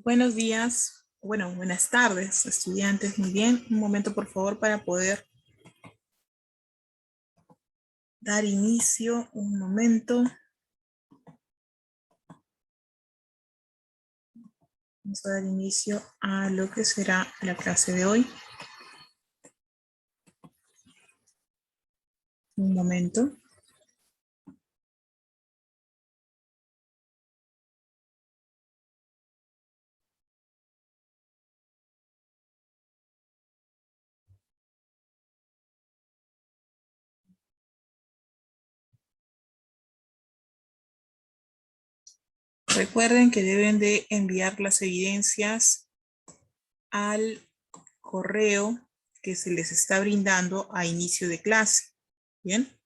Buenos días, bueno, buenas tardes, estudiantes. Muy bien, un momento por favor para poder dar inicio. Un momento. Vamos a dar inicio a lo que será la clase de hoy. Un momento. Recuerden que deben de enviar las evidencias al correo que se les está brindando a inicio de clase. Bien.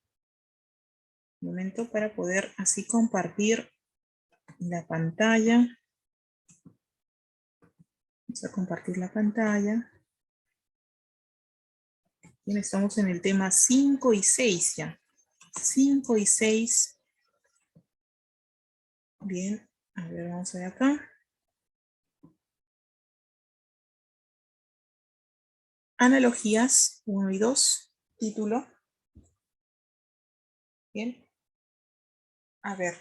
Un momento para poder así compartir la pantalla. Vamos a compartir la pantalla. Bien, estamos en el tema 5 y 6 ya. 5 y 6. Bien, a ver, vamos a ver acá. Analogías 1 y 2. Título. Bien. A ver.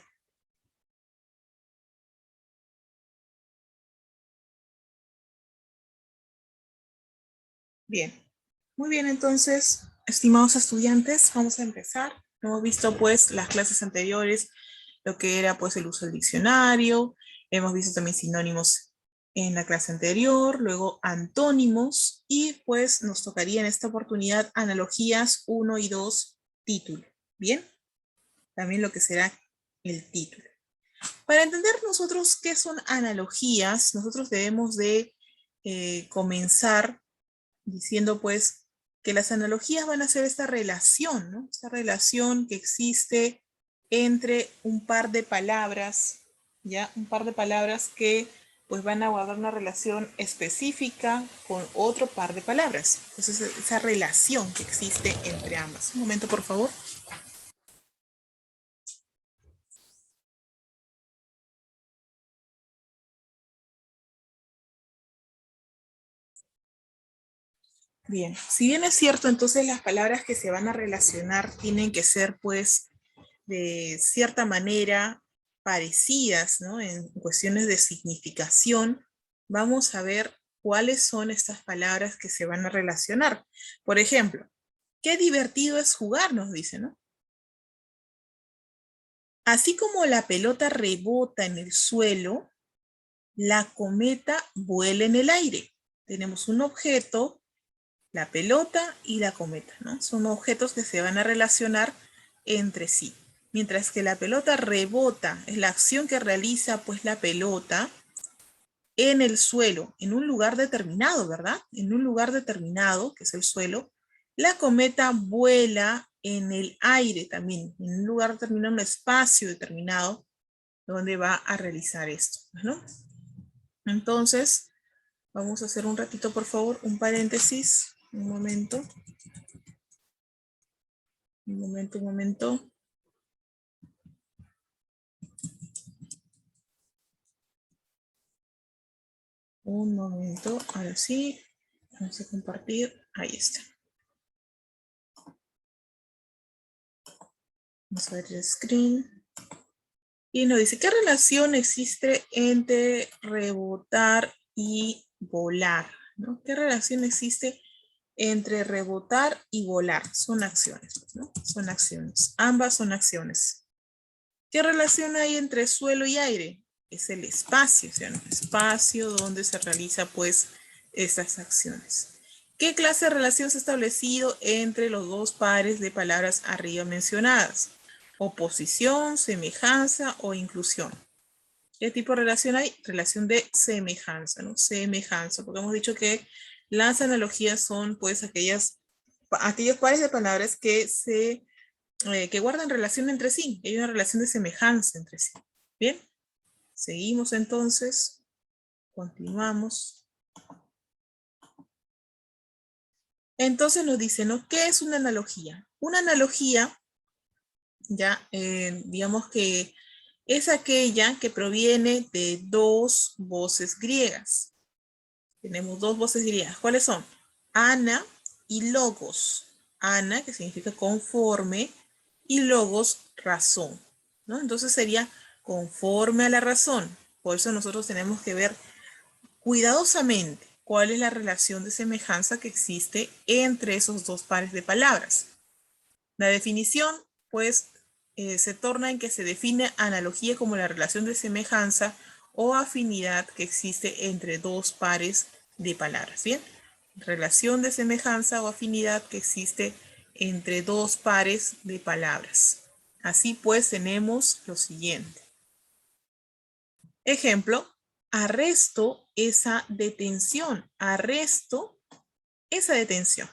Bien. Muy bien, entonces, estimados estudiantes, vamos a empezar. Hemos visto pues las clases anteriores, lo que era pues el uso del diccionario. Hemos visto también sinónimos en la clase anterior, luego antónimos y pues nos tocaría en esta oportunidad analogías 1 y 2, título. Bien, también lo que será el título. Para entender nosotros qué son analogías, nosotros debemos de comenzar diciendo pues que las analogías van a ser esta relación, ¿no? Esta relación que existe entre un par de palabras, ¿ya? Un par de palabras que pues van a guardar una relación específica con otro par de palabras. Entonces, esa relación que existe entre ambas. Un momento, por favor. Bien, si bien es cierto, entonces las palabras que se van a relacionar tienen que ser pues de cierta manera parecidas, ¿no? En cuestiones de significación, vamos a ver cuáles son estas palabras que se van a relacionar. Por ejemplo, qué divertido es jugar, nos dice, ¿no? Así como la pelota rebota en el suelo, la cometa vuela en el aire. Tenemos un objeto, la pelota y la cometa, ¿no? Son objetos que se van a relacionar entre sí. Mientras que la pelota rebota, es la acción que realiza pues la pelota en el suelo, en un lugar determinado, ¿verdad? En un lugar determinado, que es el suelo. La cometa vuela en el aire también, en un lugar determinado, un espacio determinado, donde va a realizar esto, ¿no? Entonces, vamos a hacer un ratito, por favor, un paréntesis, un momento. Un momento, un momento. Un momento. Ahora sí. Vamos a compartir. Ahí está. Vamos a ver el screen. Y nos dice, ¿qué relación existe entre rebotar y volar? ¿No? ¿Qué relación existe entre rebotar y volar? Son acciones, ¿no? Son acciones. Ambas son acciones. ¿Qué relación hay entre suelo y aire? Es el espacio, o sea, el espacio donde se realiza pues estas acciones. ¿Qué clase de relación se ha establecido entre los dos pares de palabras arriba mencionadas? Oposición, semejanza o inclusión. ¿Qué tipo de relación hay? Relación de semejanza, ¿no? Semejanza, porque hemos dicho que las analogías son pues aquellos pares de palabras que guardan relación entre sí. Hay una relación de semejanza entre sí. Bien, seguimos entonces. Continuamos. Entonces nos dice, ¿no? ¿Qué es una analogía? Una analogía, ya, digamos que es aquella que proviene de dos voces griegas. Tenemos dos voces griegas. ¿Cuáles son? Ana y logos. Ana, que significa conforme, y logos, razón, ¿no? Entonces sería conforme a la razón. Por eso nosotros tenemos que ver cuidadosamente cuál es la relación de semejanza que existe entre esos dos pares de palabras. La definición, pues, se torna en que se define analogía como la relación de semejanza o afinidad que existe entre dos pares de palabras, ¿bien? Relación de semejanza o afinidad que existe entre dos pares de palabras. Así pues, tenemos lo siguiente. Ejemplo, arresto esa detención. Arresto esa detención.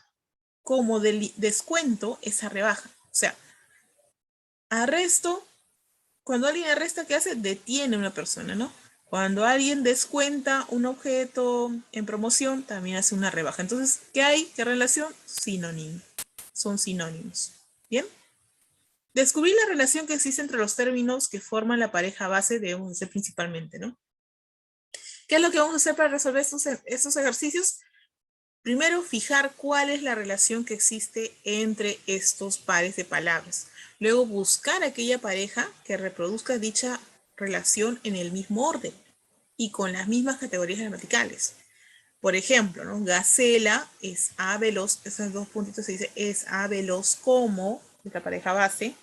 Como descuento esa rebaja. O sea, arresto, cuando alguien arresta, ¿qué hace? Detiene a una persona, ¿no? Cuando alguien descuenta un objeto en promoción, también hace una rebaja. Entonces, ¿qué hay? ¿Qué relación? Sinónimo. Son sinónimos. ¿Bien? Descubrir la relación que existe entre los términos que forman la pareja base debemos hacer principalmente, ¿no? ¿Qué es lo que vamos a hacer para resolver estos ejercicios? Primero, fijar cuál es la relación que existe entre estos pares de palabras. Luego, buscar aquella pareja que reproduzca dicha relación en el mismo orden y con las mismas categorías gramaticales. Por ejemplo, ¿no? Gacela es A veloz, esos dos puntitos se dice es A veloz como, esta pareja base.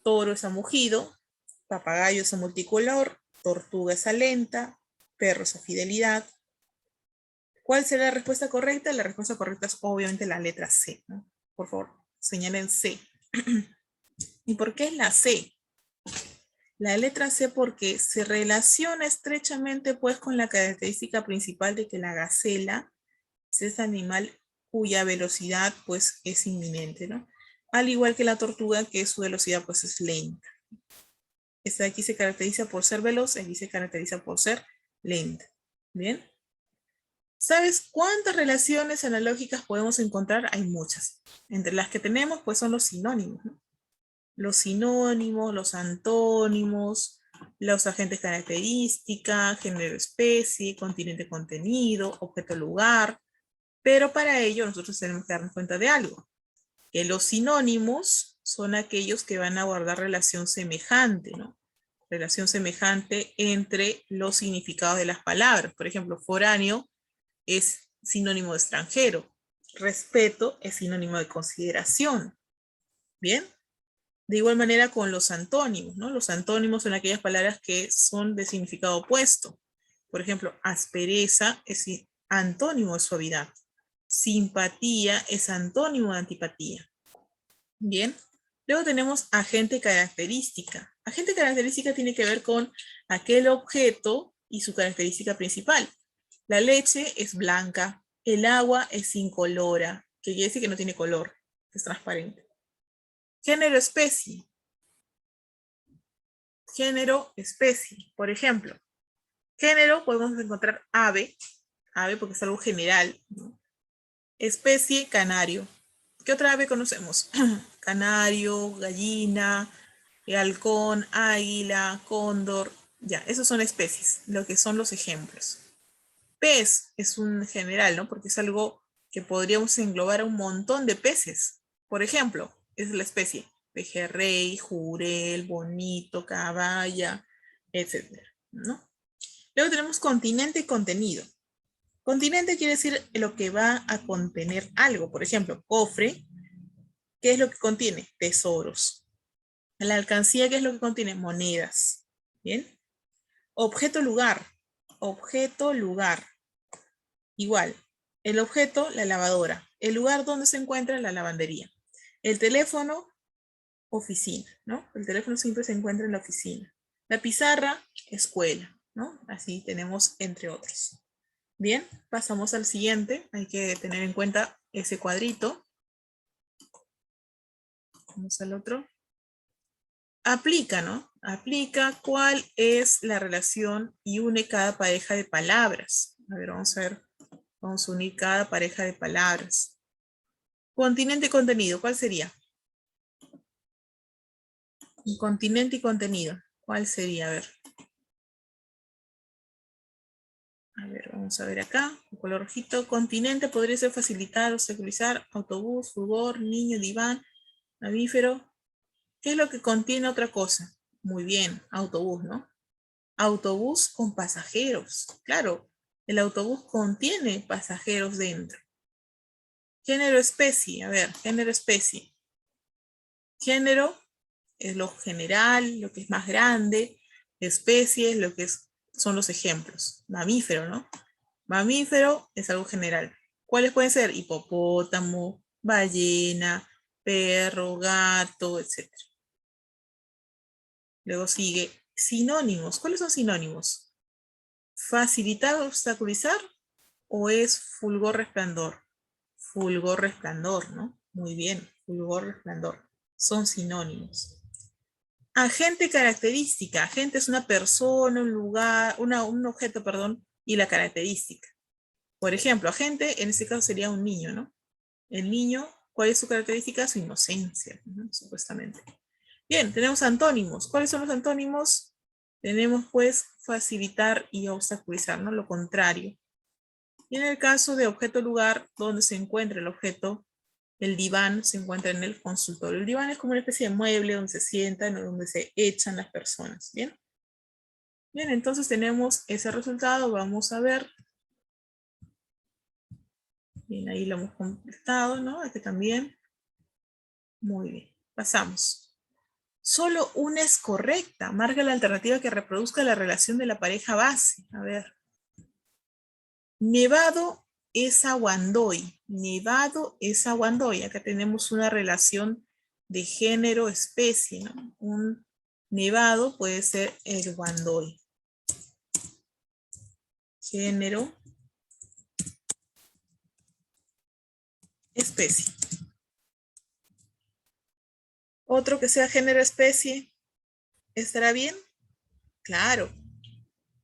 Toro es a mugido, papagayo es a multicolor, tortuga es a lenta, perro es a fidelidad. ¿Cuál será la respuesta correcta? La respuesta correcta es obviamente la letra C, ¿no? Por favor, señalen C. ¿Y por qué es la C? La letra C porque se relaciona estrechamente pues con la característica principal de que la gacela es ese animal cuya velocidad pues es inminente, ¿no? Al igual que la tortuga, que su velocidad pues es lenta. Esta de aquí se caracteriza por ser veloz, aquí se caracteriza por ser lenta. ¿Bien? ¿Sabes cuántas relaciones analógicas podemos encontrar? Hay muchas. Entre las que tenemos, pues son los sinónimos, ¿no? Los sinónimos, los antónimos, los agentes característica, género especie, continente contenido, objeto lugar. Pero para ello nosotros tenemos que darnos cuenta de algo. Que los sinónimos son aquellos que van a guardar relación semejante, ¿no? Relación semejante entre los significados de las palabras. Por ejemplo, foráneo es sinónimo de extranjero. Respeto es sinónimo de consideración. ¿Bien? De igual manera con los antónimos, ¿no? Los antónimos son aquellas palabras que son de significado opuesto. Por ejemplo, aspereza es antónimo de suavidad. Simpatía es antónimo de antipatía. Bien. Luego tenemos agente característica. Agente característica tiene que ver con aquel objeto y su característica principal. La leche es blanca, el agua es incolora, que quiere decir que no tiene color, es transparente. Género especie. Género especie. Por ejemplo, género podemos encontrar ave, ave porque es algo general, ¿no? Especie, canario. ¿Qué otra ave conocemos? Canario, gallina, halcón, águila, cóndor. Ya, esos son especies, lo que son los ejemplos. Pez es un general, ¿no? Porque es algo que podríamos englobar a un montón de peces. Por ejemplo, es la especie pejerrey, jurel, bonito, caballa, etc., ¿no? Luego tenemos continente y contenido. Continente quiere decir lo que va a contener algo. Por ejemplo, cofre, ¿qué es lo que contiene? Tesoros. La alcancía, ¿qué es lo que contiene? Monedas. ¿Bien? Objeto lugar. Objeto lugar. Igual, el objeto, la lavadora. El lugar donde se encuentra, la lavandería. El teléfono, oficina, ¿no? El teléfono siempre se encuentra en la oficina. La pizarra, escuela, ¿no? Así tenemos entre otros. Bien, pasamos al siguiente. Hay que tener en cuenta ese cuadrito. Vamos al otro. Aplica, ¿no? Aplica cuál es la relación y une cada pareja de palabras. A ver, vamos a ver. Vamos a unir cada pareja de palabras. Continente y contenido, ¿cuál sería? Continente y contenido. ¿Cuál sería? A ver, vamos a ver acá. El color rojito. Continente podría ser facilitar, obstaculizar, autobús, furgón, niño, diván, mamífero. ¿Qué es lo que contiene otra cosa? Muy bien, autobús, ¿no? Autobús con pasajeros. Claro, el autobús contiene pasajeros dentro. Género, especie. A ver, género, especie. Género es lo general, lo que es más grande. Especie es lo que son los ejemplos. Mamífero, ¿no? Mamífero es algo general. ¿Cuáles pueden ser? Hipopótamo, ballena, perro, gato, etc. Luego sigue sinónimos. ¿Cuáles son sinónimos? ¿Facilitar, obstaculizar o es fulgor, resplandor? Fulgor, resplandor, ¿no? Muy bien, fulgor, resplandor. Son sinónimos. Agente, característica. Agente es una persona, un lugar, un objeto, perdón, y la característica. Por ejemplo, agente en este caso sería un niño, ¿no? El niño, ¿cuál es su característica? Su inocencia, ¿no? Supuestamente. Bien, tenemos antónimos. ¿Cuáles son los antónimos? Tenemos pues facilitar y obstaculizar, ¿no? Lo contrario. Y en el caso de objeto lugar, donde se encuentra el objeto, el diván se encuentra en el consultorio. El diván es como una especie de mueble donde se sientan o donde se echan las personas. Bien. Bien, entonces tenemos ese resultado. Vamos a ver. Bien, ahí lo hemos completado, ¿no? Este también. Muy bien. Pasamos. Solo una es correcta. Marca la alternativa que reproduzca la relación de la pareja base. A ver. Nevado es aguandoy. Nevado es aguandoy. Acá tenemos una relación de género-especie, ¿no? Un nevado puede ser el guandoy. Género, especie. Otro que sea género-especie. ¿Estará bien? Claro.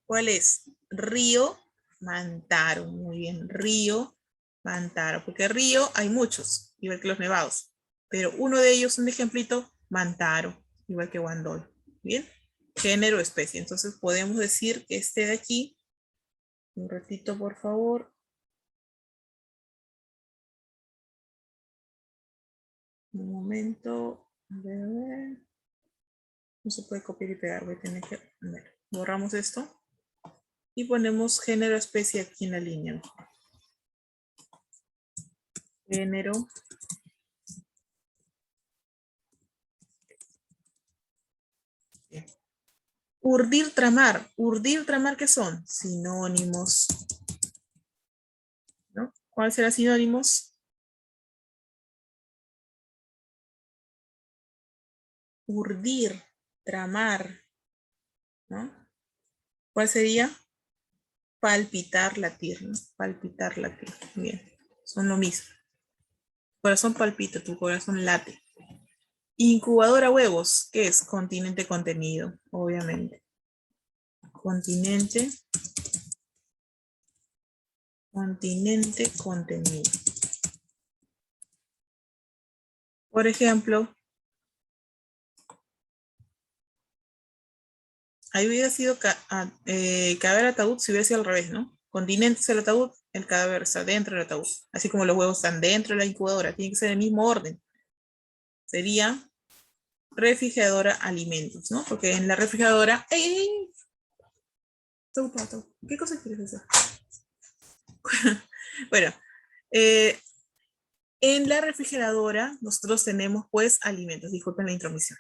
¿Cuál es? Río, Mantaro. Muy bien. Río, Mantaro. Porque río hay muchos, igual que los nevados. Pero uno de ellos, un ejemplito, Mantaro, igual que Guandoy. Bien. Género, especie. Entonces podemos decir que este de aquí, un ratito por favor. Un momento. A ver, a ver. No se puede copiar y pegar. Voy a tener que. A ver, borramos esto. Y ponemos género, especie aquí en la línea. Género. Bien. Urdir, tramar. Urdir, tramar, ¿qué son? Sinónimos. ¿No? ¿Cuál será sinónimos? Urdir, tramar. ¿No? ¿Cuál sería? Palpitar, latir. ¿No? Palpitar, latir. Bien. Son lo mismo. Tu corazón palpita, tu corazón late. Incubadora huevos. ¿Qué es? Continente, contenido. Obviamente. Continente. Continente, contenido. Por ejemplo, ahí hubiera sido cadáver ataúd si hubiera sido al revés, ¿no? Continente es el ataúd, el cadáver está dentro del ataúd. Así como los huevos están dentro de la incubadora, tiene que ser el mismo orden. Sería refrigeradora alimentos, ¿no? Porque en la refrigeradora... ¡Ey! ¿Qué cosa quieres hacer? Bueno, en la refrigeradora nosotros tenemos pues alimentos. Disculpen la intromisión.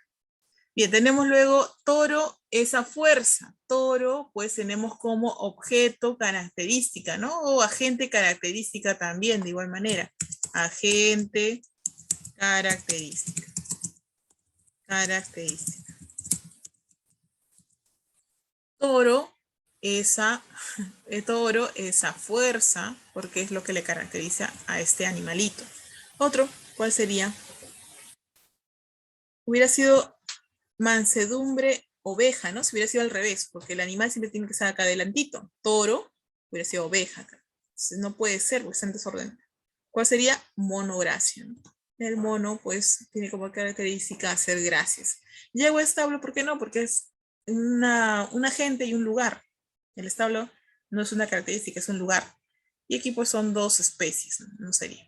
Bien, tenemos luego toro, esa fuerza. Toro, pues tenemos como objeto característica, ¿no? O agente característica también, de igual manera. Agente característica. Característica. Toro, esa fuerza, porque es lo que le caracteriza a este animalito. Otro, ¿cuál sería? Hubiera sido mansedumbre, oveja, ¿no? Si hubiera sido al revés, porque el animal siempre tiene que estar acá adelantito. Toro hubiera sido oveja acá. Entonces no puede ser, porque está en desorden. ¿Cuál sería? Monogracia, ¿no? El mono, pues, tiene como característica hacer gracias. Llego a establo, ¿por qué no? Porque es un agente y un lugar. El establo no es una característica, es un lugar. Y aquí pues son dos especies, no sería.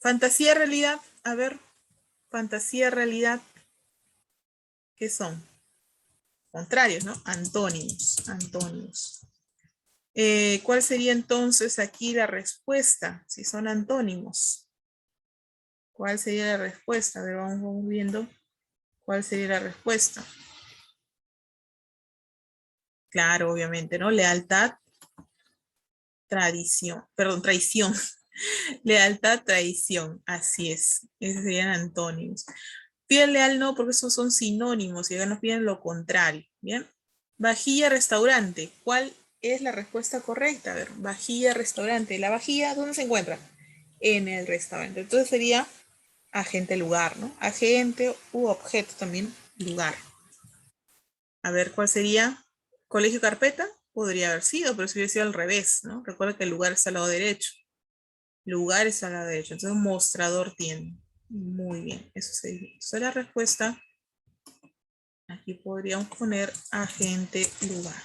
Fantasía, realidad, a ver, fantasía, realidad, ¿qué son? Contrarios, ¿no? Antónimos, antónimos. ¿Cuál sería entonces aquí la respuesta? Si son antónimos. ¿Cuál sería la respuesta? A ver, vamos viendo cuál sería la respuesta. Claro, obviamente, ¿no? Lealtad, tradición, perdón, traición. Lealtad, traición, así es. Esos serían antónimos. Fiel, leal no, porque esos son sinónimos y acá nos piden lo contrario. Bien. Vajilla, restaurante. ¿Cuál es la respuesta correcta? A ver, vajilla, restaurante. La vajilla, ¿dónde se encuentra? En el restaurante. Entonces sería agente, lugar, ¿no? Agente u objeto también, lugar. A ver, ¿cuál sería? Colegio, carpeta. Podría haber sido, pero si hubiera sido al revés, ¿no? Recuerda que el lugar está al lado derecho. Lugar está al lado derecho. Entonces, mostrador tiene. Muy bien, eso sería. Entonces, la respuesta, aquí podríamos poner agente, lugar.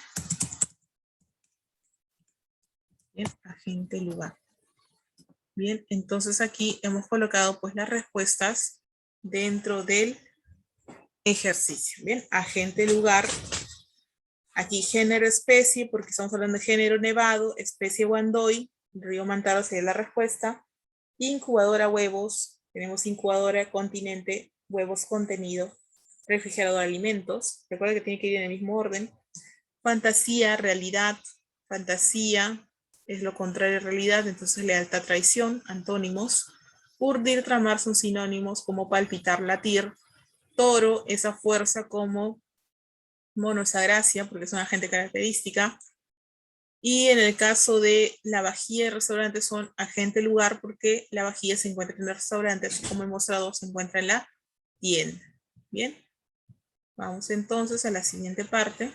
Bien, agente, lugar. Bien, entonces aquí hemos colocado pues las respuestas dentro del ejercicio. Bien, agente, lugar. Aquí género, especie, porque estamos hablando de género, nevado, especie guandoy, río Mantaro sería la respuesta. Incubadora, huevos, tenemos incubadora, continente, huevos, contenido, refrigerador, alimentos. Recuerda que tiene que ir en el mismo orden. Fantasía, realidad, fantasía es lo contrario de realidad, entonces lealtad, traición, antónimos. Urdir, tramar son sinónimos como palpitar, latir. Toro, esa fuerza como mono, esa gracia, porque es una agente característica. Y en el caso de la vajilla de restaurante son agente, lugar, porque la vajilla se encuentra en el restaurante, como el mostrador se encuentra en la tienda. Bien, vamos entonces a la siguiente parte.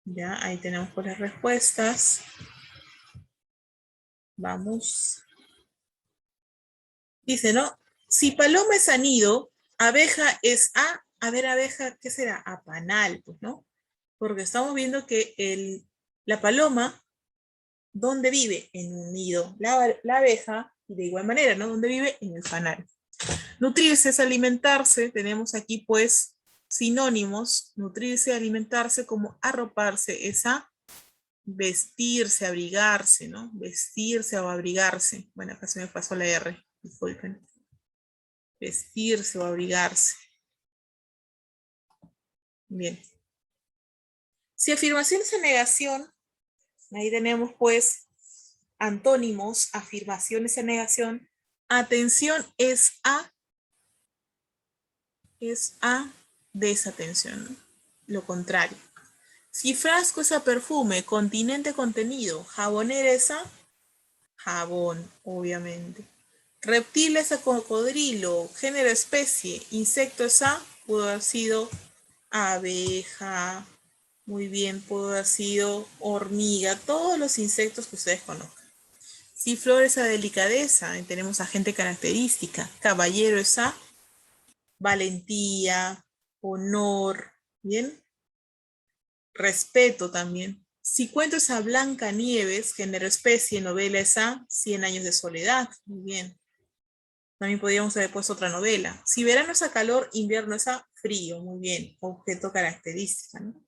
Ya, ahí tenemos pues las respuestas. Vamos. Dice, ¿no? Si paloma es anido, abeja es a ver, abeja, ¿qué será? A panal, pues, ¿no? Porque estamos viendo que la paloma, ¿dónde vive? En un nido. La abeja, y de igual manera, ¿no? ¿Dónde vive? En el panal. Nutrirse es alimentarse. Tenemos aquí, pues, sinónimos. Nutrirse, alimentarse, como arroparse, es a vestirse, abrigarse, ¿no? Vestirse o abrigarse. Bueno, acá se me pasó la R, disculpen. Vestirse o abrigarse. Bien. Si afirmación es negación, ahí tenemos pues antónimos, afirmaciones en negación. Atención es a desatención, ¿no? Lo contrario. Si frasco es a perfume, continente, contenido, jabonera es a jabón, obviamente. Reptil es a cocodrilo, género, especie, insecto es a, pudo haber sido abeja, muy bien, pudo haber sido hormiga, todos los insectos que ustedes conozcan. Si flor es a delicadeza, tenemos agente característica, caballero es a valentía, honor, bien, respeto también. Si cuento es a Blanca Nieves, género, especie, novela es a 100 años de soledad, muy bien. También podríamos haber puesto otra novela. Si verano es a calor, invierno es a frío. Muy bien. Objeto característica, ¿no?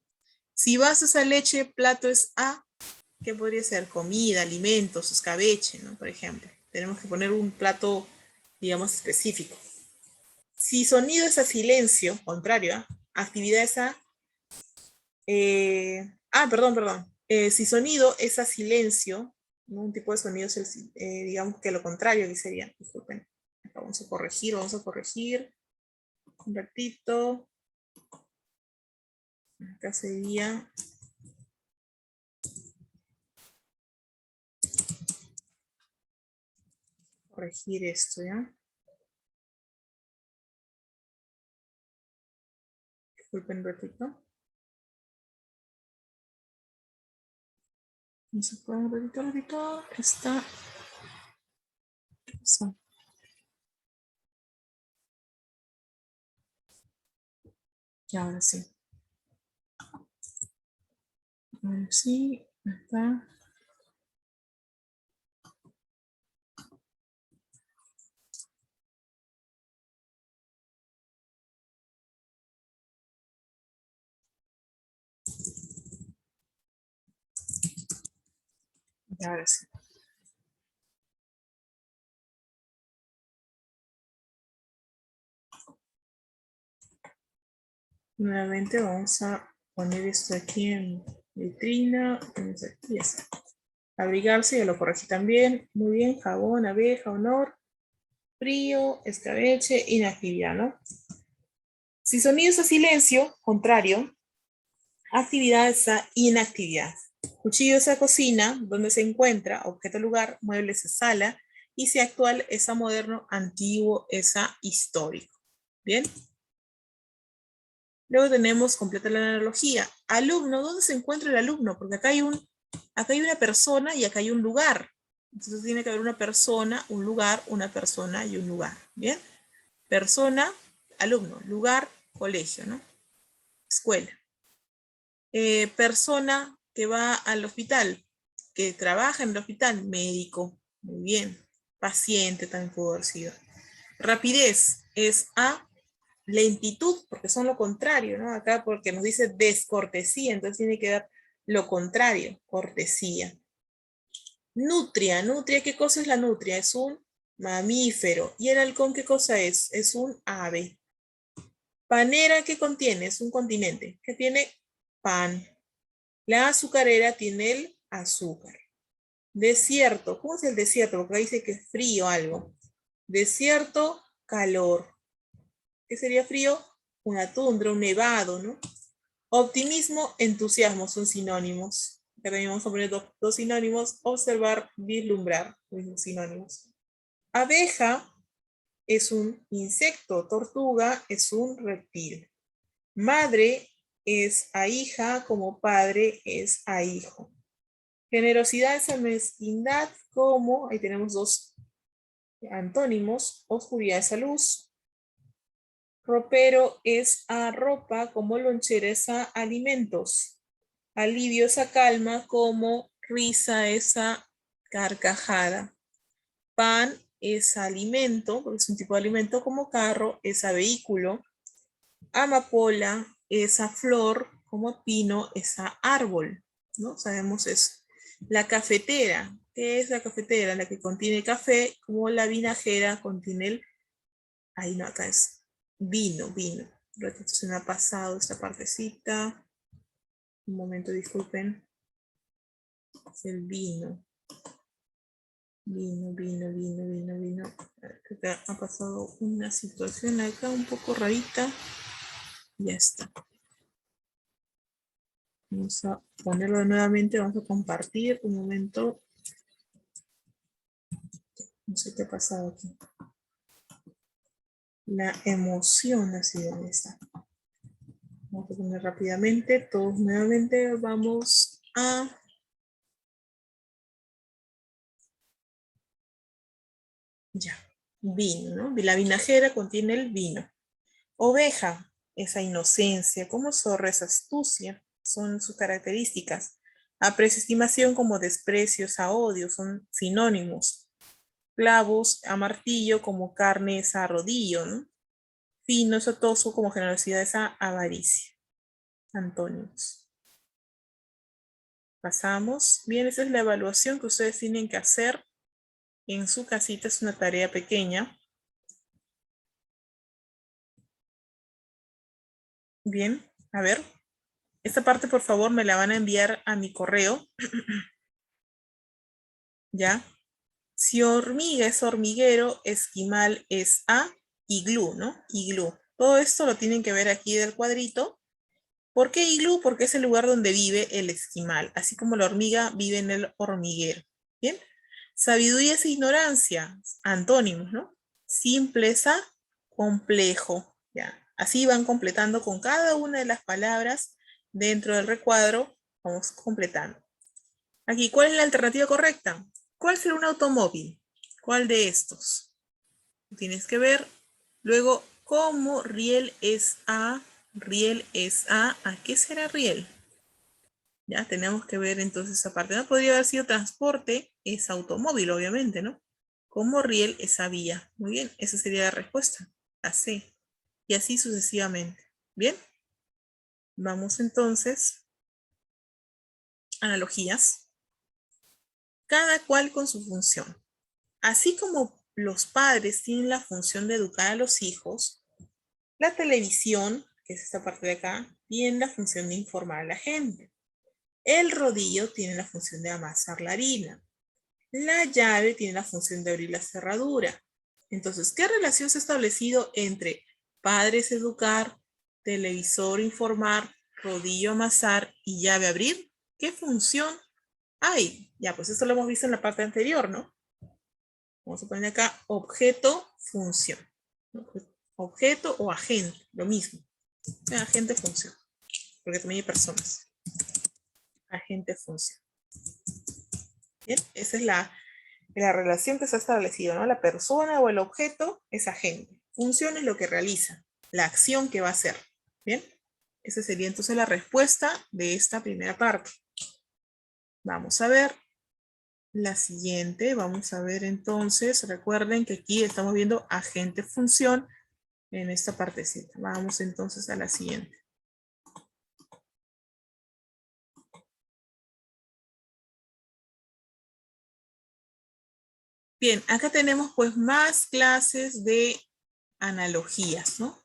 Si vaso es a leche, plato es a, ¿qué podría ser? Comida, alimentos, escabeche, ¿no? Por ejemplo. Tenemos que poner un plato, digamos, específico. Si sonido es a silencio, contrario, ¿eh? Actividad es a... perdón. Si sonido es a silencio, ¿no? Un tipo de sonido es el, digamos que lo contrario, que sería, disculpen. Vamos a corregir. Un ratito. Acá sería corregir esto, ¿ya? Disculpen un ratito. No se puede un ratito. Está. ¿Qué pasó? Ahora sí. Ahora sí, acá. Ahora sí. Nuevamente vamos a poner esto aquí en vitrina. Vamos aquí, ya está. Abrigarse, ya lo corregí también. Muy bien, jabón, abeja, honor, frío, escabeche, inactividad, ¿no? Si sonido es a silencio, contrario, actividad es a inactividad. Cuchillo es a cocina, donde se encuentra, objeto lugar, muebles es sala, y si actual es a moderno, antiguo es a histórico. ¿Bien? Luego tenemos completa la analogía. Alumno, ¿dónde se encuentra el alumno? Porque acá hay una persona y acá hay un lugar. Entonces tiene que haber una persona, un lugar, una persona y un lugar. ¿Bien? Persona, alumno, lugar, colegio, ¿no? Escuela. Persona que va al hospital, que trabaja en el hospital, médico. Muy bien. Paciente también pudo haber sido. Rapidez es a lentitud, porque son lo contrario, ¿no? Acá porque nos dice descortesía, entonces tiene que dar lo contrario, cortesía. Nutria, nutria, ¿qué cosa es la nutria? Es un mamífero. ¿Y el halcón qué cosa es? Es un ave. Panera, ¿qué contiene? Es un continente. ¿Qué tiene? Pan. La azucarera tiene el azúcar. Desierto, ¿cómo es el desierto? Porque ahí dice que es frío algo. Desierto, calor. ¿Qué sería frío? Una tundra, un nevado, ¿no? Optimismo, entusiasmo son sinónimos. Acá también vamos a poner dos sinónimos. Observar, vislumbrar, mismos sinónimos. Abeja es un insecto. Tortuga es un reptil. Madre es a hija como padre es a hijo. Generosidad es a mezquindad como, ahí tenemos dos antónimos. Oscuridad es a luz. Ropero es a ropa como lonchera es a alimentos. Alivio es a calma como risa es a carcajada. Pan es alimento, porque es un tipo de alimento, como carro es a vehículo. Amapola es a flor, como pino es a árbol, ¿no? Sabemos eso. La cafetera, ¿qué es la cafetera? La que contiene café, como la vinajera contiene el, ahí no, acá es vino. Se me ha pasado esta partecita. Un momento, disculpen. Es el vino. Vino. Acá ha pasado una situación acá un poco rarita. Ya está. Vamos a ponerlo nuevamente, vamos a compartir un momento. No sé qué ha pasado aquí. La emoción ha sido esta. Vamos a poner rápidamente, todos nuevamente vamos a... Ya, vino, ¿no? La vinajera contiene el vino. Oveja, esa inocencia, como zorra, esa astucia, son sus características. Aprecio, estimación como desprecios a odio, son sinónimos. Clavos a martillo como carne es a rodillo, ¿no? Fino es a toso como generosidad es a avaricia. Antónimos. Pasamos. Bien, esa es la evaluación que ustedes tienen que hacer en su casita, es una tarea pequeña. Bien, a ver. Esta parte por favor me la van a enviar a mi correo. ¿Ya? Si hormiga es hormiguero, esquimal es a iglú, ¿no? Iglú. Todo esto lo tienen que ver aquí del cuadrito. ¿Por qué iglú? Porque es el lugar donde vive el esquimal, así como la hormiga vive en el hormiguero. ¿Bien? Sabiduría es ignorancia, antónimos, ¿no? Simpleza, complejo, ¿ya? Así van completando con cada una de las palabras dentro del recuadro, vamos completando. Aquí, ¿cuál es la alternativa correcta? ¿Cuál será un automóvil? ¿Cuál de estos? Tienes que ver. Luego, ¿cómo riel es a Riel es ¿a qué será riel? Ya tenemos que ver entonces esa parte. No podría haber sido transporte, es automóvil, obviamente, ¿no? Como riel, esa vía. Muy bien, esa sería la respuesta. La C. Y así sucesivamente. Bien. Vamos entonces. Analogías. Cada cual con su función. Así como los padres tienen la función de educar a los hijos, la televisión, que es esta parte de acá, tiene la función de informar a la gente. El rodillo tiene la función de amasar la harina. La llave tiene la función de abrir la cerradura. Entonces, ¿qué relación se ha establecido entre padres educar, televisor informar, rodillo amasar y llave abrir? ¿Qué función hay? Ya, pues esto lo hemos visto en la parte anterior, ¿no? Vamos a poner acá objeto, función. Objeto o agente, lo mismo. Agente, función. Porque también hay personas. Agente, función. Bien, esa es la relación que se ha establecido, ¿no? La persona o el objeto es agente. Función es lo que realiza, la acción que va a hacer. Bien, esa sería entonces la respuesta de esta primera parte. Vamos a ver la siguiente. Vamos a ver entonces, recuerden que aquí estamos viendo agente, función en esta partecita. Vamos entonces a la siguiente. Bien, acá tenemos pues más clases de analogías, ¿no?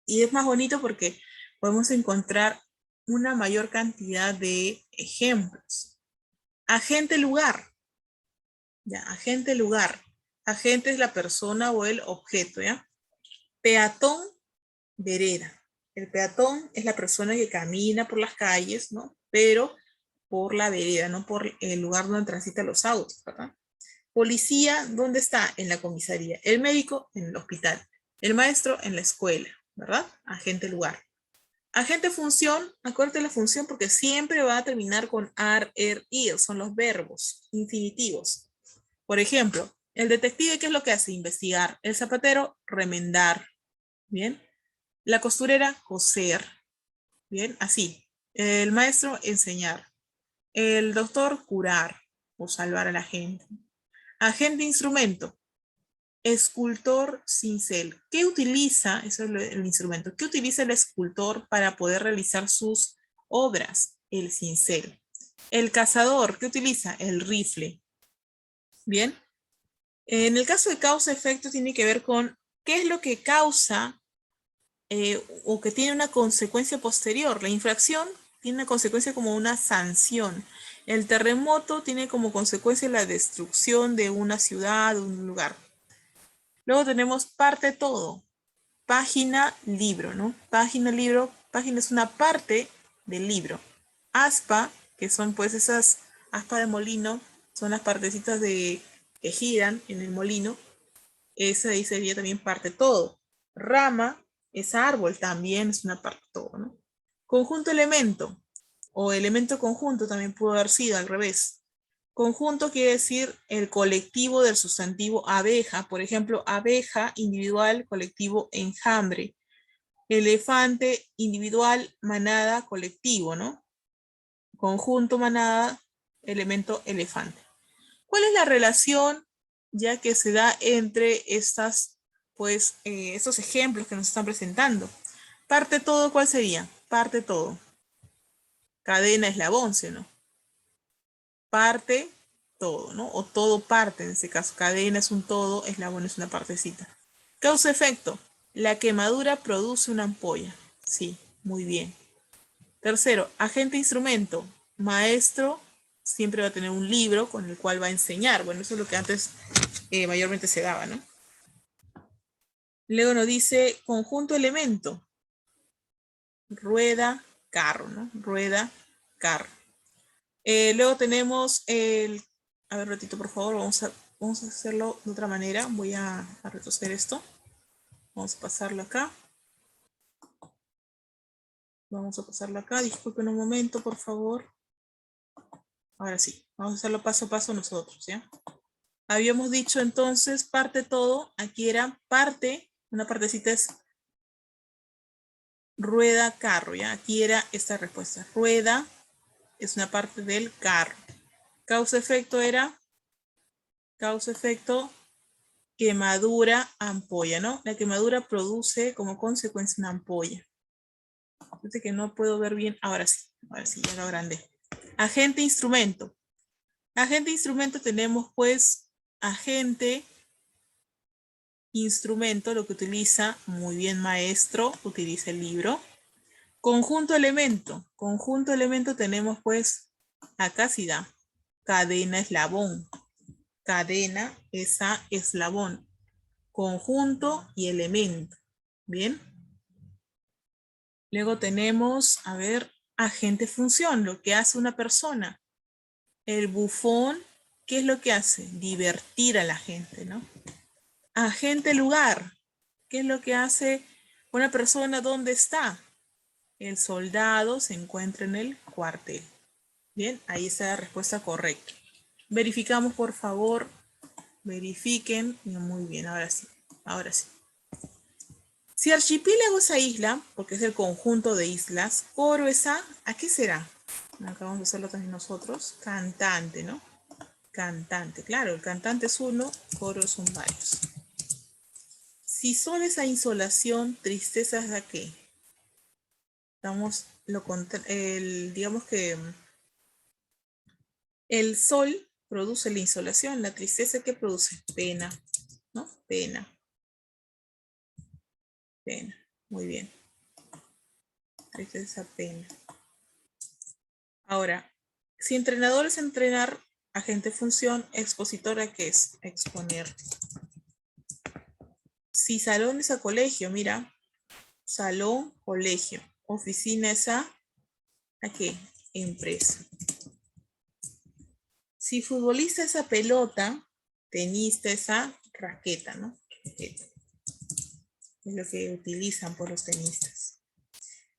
Y es más bonito porque podemos encontrar una mayor cantidad de ejemplos. Agente lugar, ya, agente lugar. Agente es la persona o el objeto, ¿ya? Peatón, vereda. El peatón es la persona que camina por las calles, ¿no? Pero por la vereda, no por el lugar donde transitan los autos, ¿verdad? Policía, ¿dónde está? En la comisaría. El médico, en el hospital. El maestro, en la escuela, ¿verdad? Agente lugar. Agente función, acuérdate la función porque siempre va a terminar con ar, er, ir. Son los verbos infinitivos. Por ejemplo, el detective, ¿qué es lo que hace? Investigar. El zapatero, remendar. Bien. La costurera, coser. Bien, así. El maestro, enseñar. El doctor, curar o salvar a la gente. Agente instrumento, escultor cincel. ¿Qué utiliza? Eso es el instrumento. ¿Qué utiliza el escultor para poder realizar sus obras? El cincel. El cazador, ¿qué utiliza? El rifle. Bien. En el caso de causa-efecto tiene que ver con qué es lo que causa o que tiene una consecuencia posterior. La infracción tiene una consecuencia como una sanción. El terremoto tiene como consecuencia la destrucción de una ciudad, de un lugar. Luego tenemos parte todo. Página, libro, ¿no? Página, libro. Página es una parte del libro. Aspa, que son pues esas aspas de molino, son las partecitas que giran en el molino. Esa ahí sería también parte todo. Rama es árbol, también es una parte todo, ¿no? Conjunto elemento o elemento conjunto también pudo haber sido al revés. Conjunto quiere decir el colectivo del sustantivo abeja. Por ejemplo, abeja individual, colectivo enjambre. Elefante individual, manada, colectivo, ¿no? Conjunto, manada, elemento elefante. ¿Cuál es la relación ya que se da entre estas, pues, estos ejemplos que nos están presentando? Parte todo, ¿cuál sería? Parte todo. Cadena, eslabón, ¿sí o no? Parte todo, ¿no? O todo parte, en este caso. Cadena es un todo, eslabón es una partecita. Causa-efecto. La quemadura produce una ampolla. Sí, muy bien. Tercero, agente instrumento. Maestro siempre va a tener un libro con el cual va a enseñar. Bueno, eso es lo que antes mayormente se daba, ¿no? Luego nos dice conjunto elemento. Rueda, carro, ¿no? Rueda, carro. Luego tenemos el... A ver, ratito, por favor, vamos a hacerlo de otra manera. Voy a retroceder esto. Vamos a pasarlo acá. Vamos a pasarlo acá. Disculpen un momento, por favor. Ahora sí, vamos a hacerlo paso a paso nosotros, ¿ya? Habíamos dicho entonces parte todo. Aquí era parte. Una partecita es rueda, carro, ¿ya? Aquí era esta respuesta. Rueda es una parte del carro. Causa-efecto era, causa-efecto, quemadura, ampolla, ¿no? La quemadura produce como consecuencia una ampolla. Fíjate que no puedo ver bien. Ahora sí, ya lo agrandé. Agente, instrumento. Agente, instrumento tenemos pues agente, instrumento, lo que utiliza, muy bien maestro, utiliza el libro. Conjunto, elemento. Conjunto, elemento tenemos pues, acá sí da, cadena, eslabón. Cadena, esa, eslabón. Conjunto y elemento. Bien. Luego tenemos, a ver, agente, función, lo que hace una persona. El bufón, ¿qué es lo que hace? Divertir a la gente, ¿no? Agente, lugar, ¿qué es lo que hace una persona? ¿Dónde está? El soldado se encuentra en el cuartel. Bien, ahí está la respuesta correcta. Verificamos, por favor. Verifiquen. Muy bien, ahora sí. Ahora sí. Si archipiélago es a isla, porque es el conjunto de islas, coro es ¿a qué será? Acá vamos a hacerlo también nosotros. Cantante, ¿no? Cantante, claro, el cantante es uno, coro son varios. Si sol es a insolación, tristeza es a qué? Digamos que el sol produce la insolación, la tristeza que produce pena, ¿no? Pena, pena, muy bien. Tristeza, pena. Ahora, si entrenador es entrenar, agente función, expositora, ¿qué es? Exponer. Si salón es a colegio, mira, salón, colegio. Oficina es ¿a qué? Empresa. Si futbolista es a pelota, tenista es a raqueta, ¿no? Raqueta. Es lo que utilizan por los tenistas.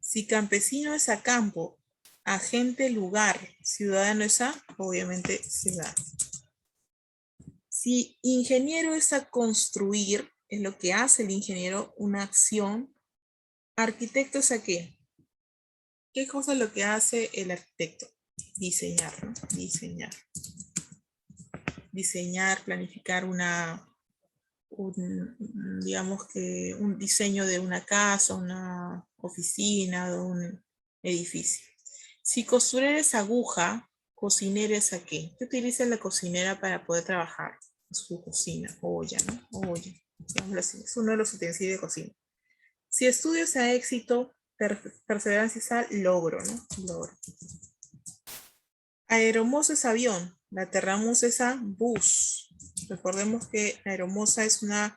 Si campesino es a campo, agente, lugar, ciudadano es a, obviamente, ciudad. Si ingeniero es a construir, es lo que hace el ingeniero, una acción. Arquitecto es a qué? ¿Qué cosa es lo que hace el arquitecto? Diseñar, ¿no? Diseñar. Diseñar, planificar digamos que un diseño de una casa, una oficina, de un edificio. Si costurera es aguja, cocinera es a qué? ¿Qué utiliza la cocinera para poder trabajar? Su cocina, olla, ¿no? Olla. Es uno de los utensilios de cocina. Si estudio es a éxito, perseverancia es a logro, ¿no? Logro. Aeromoza es avión, la terramoza es a bus. Recordemos que la aeromoza es una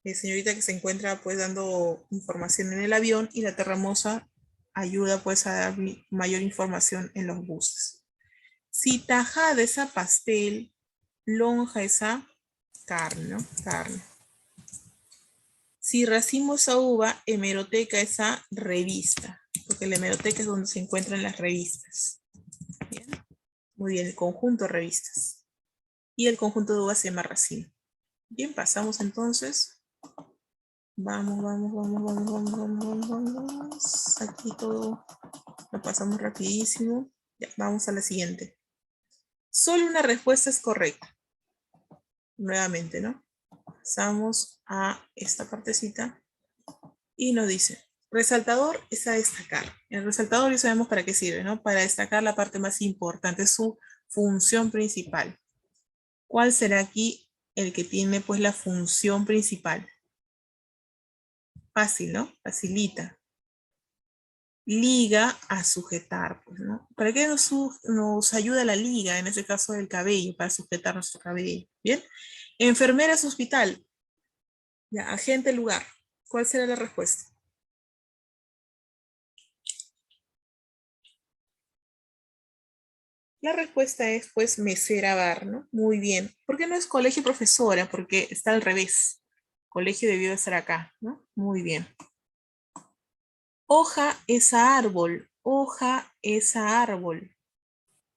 señorita que se encuentra pues dando información en el avión y la terramoza ayuda pues a dar mayor información en los buses. Si tajada es a pastel, lonja es a carne, ¿no? Carne. Si racimo es a uva, hemeroteca es a revista, porque la hemeroteca es donde se encuentran las revistas. ¿Bien? Muy bien, el conjunto de revistas. Y el conjunto de uvas se llama racimo. Bien, pasamos entonces. Vamos, vamos, vamos, vamos, vamos, vamos, vamos, vamos. Aquí todo lo pasamos rapidísimo. Ya, vamos a la siguiente. Solo una respuesta es correcta. Nuevamente, ¿no? Pasamos a esta partecita y nos dice, resaltador es a destacar. El resaltador ya sabemos para qué sirve, ¿no? Para destacar la parte más importante, su función principal. ¿Cuál será aquí el que tiene pues la función principal? Fácil, ¿no? Facilita. Liga a sujetar, pues, ¿no? ¿Para qué nos ayuda la liga, en este caso del cabello, para sujetar nuestro cabello? ¿Bien? Enfermeras, hospital. Ya, agente, lugar. ¿Cuál será la respuesta? La respuesta es, pues, mesera bar, ¿no? Muy bien. ¿Por qué no es colegio profesora? Porque está al revés. Colegio debió estar acá, ¿no? Muy bien. Hoja es a árbol. Hoja es a árbol.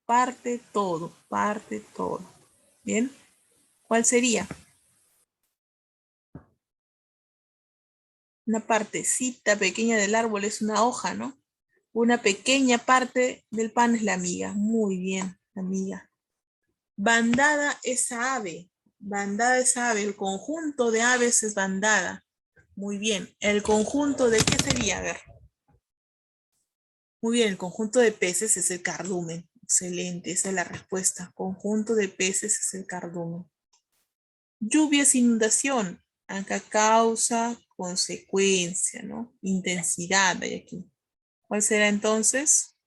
Parte todo, parte todo. ¿Bien? ¿Cuál sería? Una partecita pequeña del árbol es una hoja, ¿no? Una pequeña parte del pan es la miga. Muy bien, la miga. Bandada es ave. Bandada es ave. El conjunto de aves es bandada. Muy bien. ¿El conjunto de qué sería? A ver. Muy bien, el conjunto de peces es el cardumen. Excelente, esa es la respuesta. Conjunto de peces es el cardumen. Lluvia es inundación. Acá causa, consecuencia, ¿no? Intensidad hay aquí. ¿Cuál será entonces?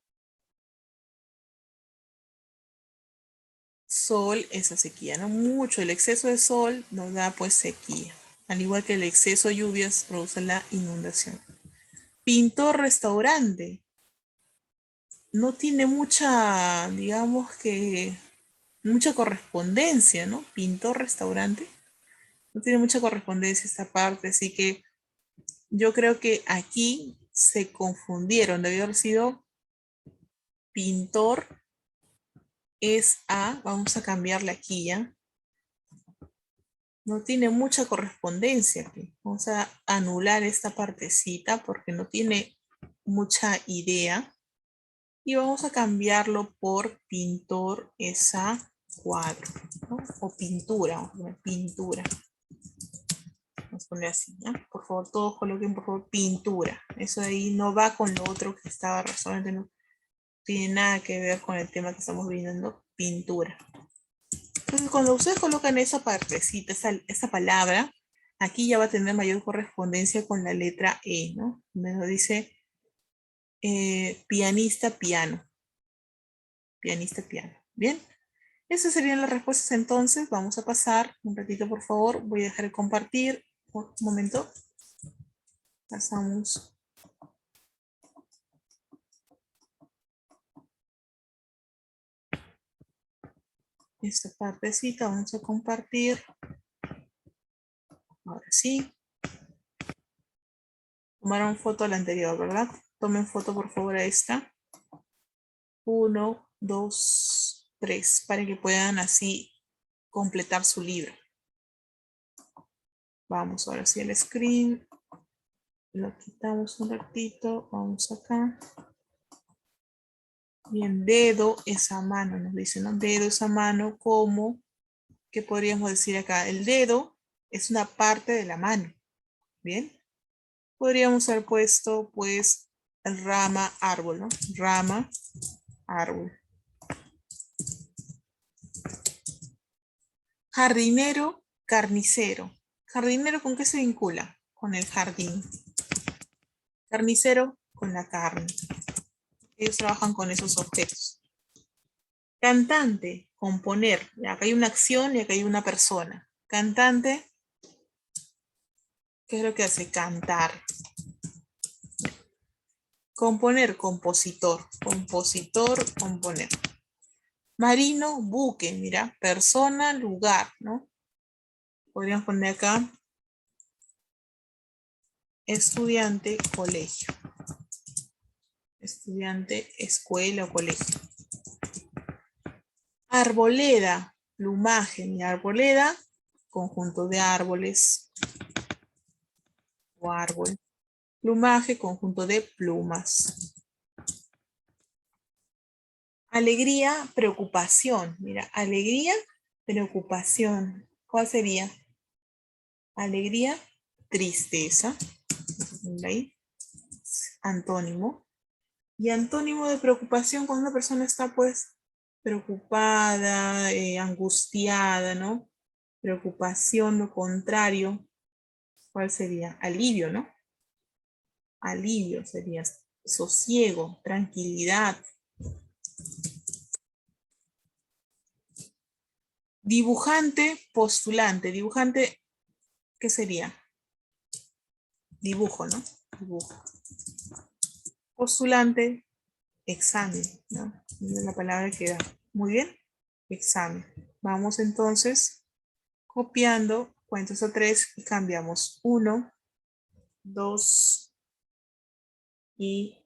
Sol es la sequía, ¿no? Mucho, el exceso de sol nos da pues sequía. Al igual que el exceso de lluvias produce la inundación. Pintor restaurante. No tiene mucha, digamos que, mucha correspondencia, ¿no? Pintor restaurante. No tiene mucha correspondencia esta parte, así que yo creo que aquí se confundieron. Debió haber sido pintor es a, vamos a cambiarle aquí ya. No tiene mucha correspondencia aquí. Vamos a anular esta partecita porque no tiene mucha idea. Y vamos a cambiarlo por pintor es a cuadro, ¿no? O pintura, vamos a poner pintura. Vamos a poner así, ¿no? Por favor, todos coloquen por favor pintura. Eso de ahí no va con lo otro que estaba razonablemente, no tiene nada que ver con el tema que estamos viendo, pintura. Entonces, cuando ustedes colocan esa partecita, esa palabra, aquí ya va a tener mayor correspondencia con la letra E, ¿no? Me lo dice pianista, piano. Pianista, piano. Bien. Esas serían las respuestas entonces. Vamos a pasar un ratito, por favor. Voy a dejar de compartir. Un momento. Pasamos. Esta partecita vamos a compartir. Ahora sí. Tomaron foto a la anterior, ¿verdad? Tomen foto por favor a esta. 1, 2, 3, para que puedan así completar su libro. Vamos ahora sí al screen. Lo quitamos un ratito. Vamos acá. Bien, dedo es a mano, nos dicen, ¿no? Dedo es a mano como, ¿qué podríamos decir acá? El dedo es una parte de la mano. Bien. Podríamos haber puesto, pues, rama, árbol, ¿no? Rama, árbol. Jardinero, carnicero. ¿Jardinero con qué se vincula? Con el jardín. Carnicero, con la carne. Ellos trabajan con esos objetos. Cantante, componer. Acá hay una acción y acá hay una persona. Cantante, ¿qué es lo que hace? Cantar. Componer, compositor. Compositor, componer. Marino, buque, mira. Persona, lugar, ¿no? Podríamos poner acá estudiante, colegio. Estudiante, escuela o colegio. Arboleda, plumaje. Mi arboleda, conjunto de árboles o árbol. Plumaje, conjunto de plumas. Alegría, preocupación. Mira, alegría, preocupación. ¿Cuál sería? Alegría, tristeza. Ahí. Antónimo. Y antónimo de preocupación cuando una persona está pues preocupada, angustiada, ¿no? Preocupación, lo contrario. ¿Cuál sería? Alivio, ¿no? Alivio sería sosiego, tranquilidad. Dibujante, postulante. Dibujante, ¿qué sería? Dibujo, ¿no? Dibujo. Postulante, examen, ¿no? Es la palabra que da. Muy bien. Examen. Vamos entonces copiando cuentos a 3 y cambiamos 1, 2 y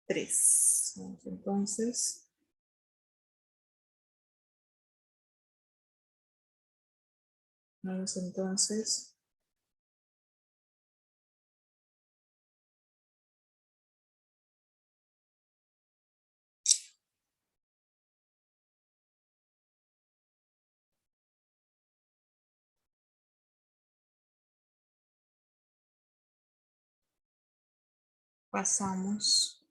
3. Vamos entonces. Vamos entonces Pasamos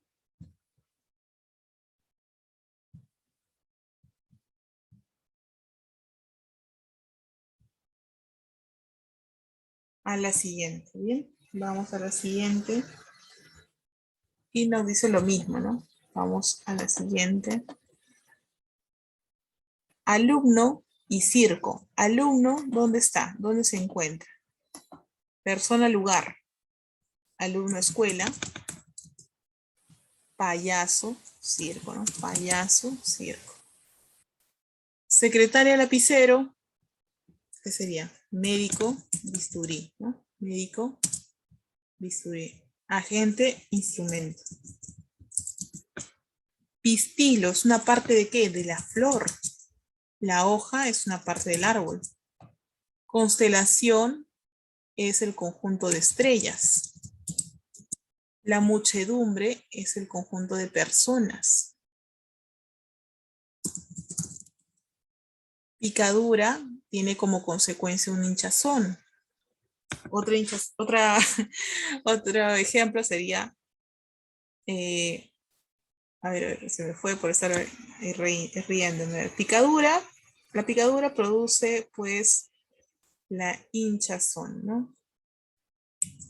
a la siguiente. Bien, vamos a la siguiente. Y nos dice lo mismo, ¿no? Vamos a la siguiente. Alumno y circo. Alumno, ¿dónde está? ¿Dónde se encuentra? Persona, lugar. Alumno, escuela. Payaso, circo, ¿no? Payaso, circo. Secretaria, lapicero. ¿Qué sería? Médico, bisturí, ¿no? Médico, bisturí. Agente, instrumento. Pistilo, ¿es una parte de qué? De la flor. La hoja es una parte del árbol. Constelación es el conjunto de estrellas. La muchedumbre es el conjunto de personas. Picadura tiene como consecuencia un hinchazón. Otro ejemplo sería, a ver, se me fue por estar riéndome. Picadura, la picadura produce pues la hinchazón, ¿no?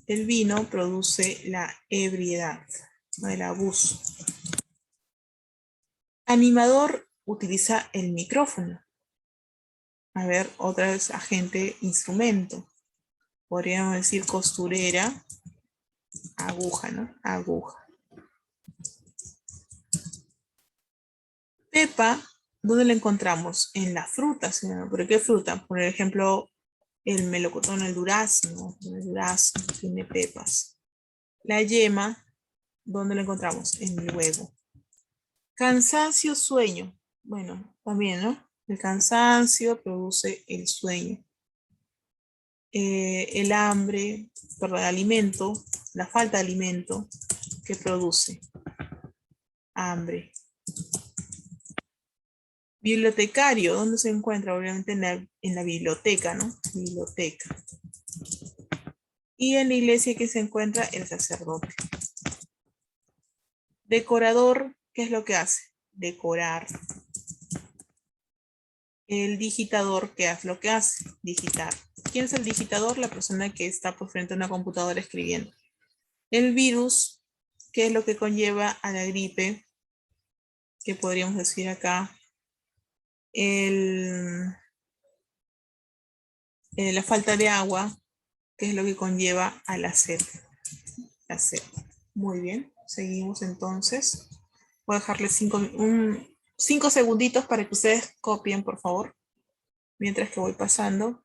El vino produce la ebriedad, ¿no? El abuso. Animador utiliza el micrófono. A ver, otra vez agente, instrumento. Podríamos decir costurera, aguja, ¿no? Aguja. Pepa, ¿dónde la encontramos? En la fruta, señor. ¿Pero qué fruta? Por ejemplo, el melocotón, el durazno. El durazno tiene pepas. La yema, ¿dónde la encontramos? En el huevo. Cansancio, sueño. Bueno, también, ¿no? El cansancio produce el sueño. El hambre, perdón, el alimento, la falta de alimento, ¿qué produce? Hambre. Bibliotecario, ¿dónde se encuentra? Obviamente en la biblioteca, ¿no? Biblioteca. Y en la iglesia que se encuentra el sacerdote. Decorador, ¿qué es lo que hace? Decorar. El digitador, ¿qué es lo que hace? Digitar. ¿Quién es el digitador? La persona que está por frente a una computadora escribiendo. El virus, ¿qué es lo que conlleva a la gripe? ¿Qué podríamos decir acá? La falta de agua, ¿qué es lo que conlleva a la sed? La sed. Muy bien, seguimos entonces. Voy a dejarles 5 segunditos para que ustedes copien, por favor, mientras que voy pasando.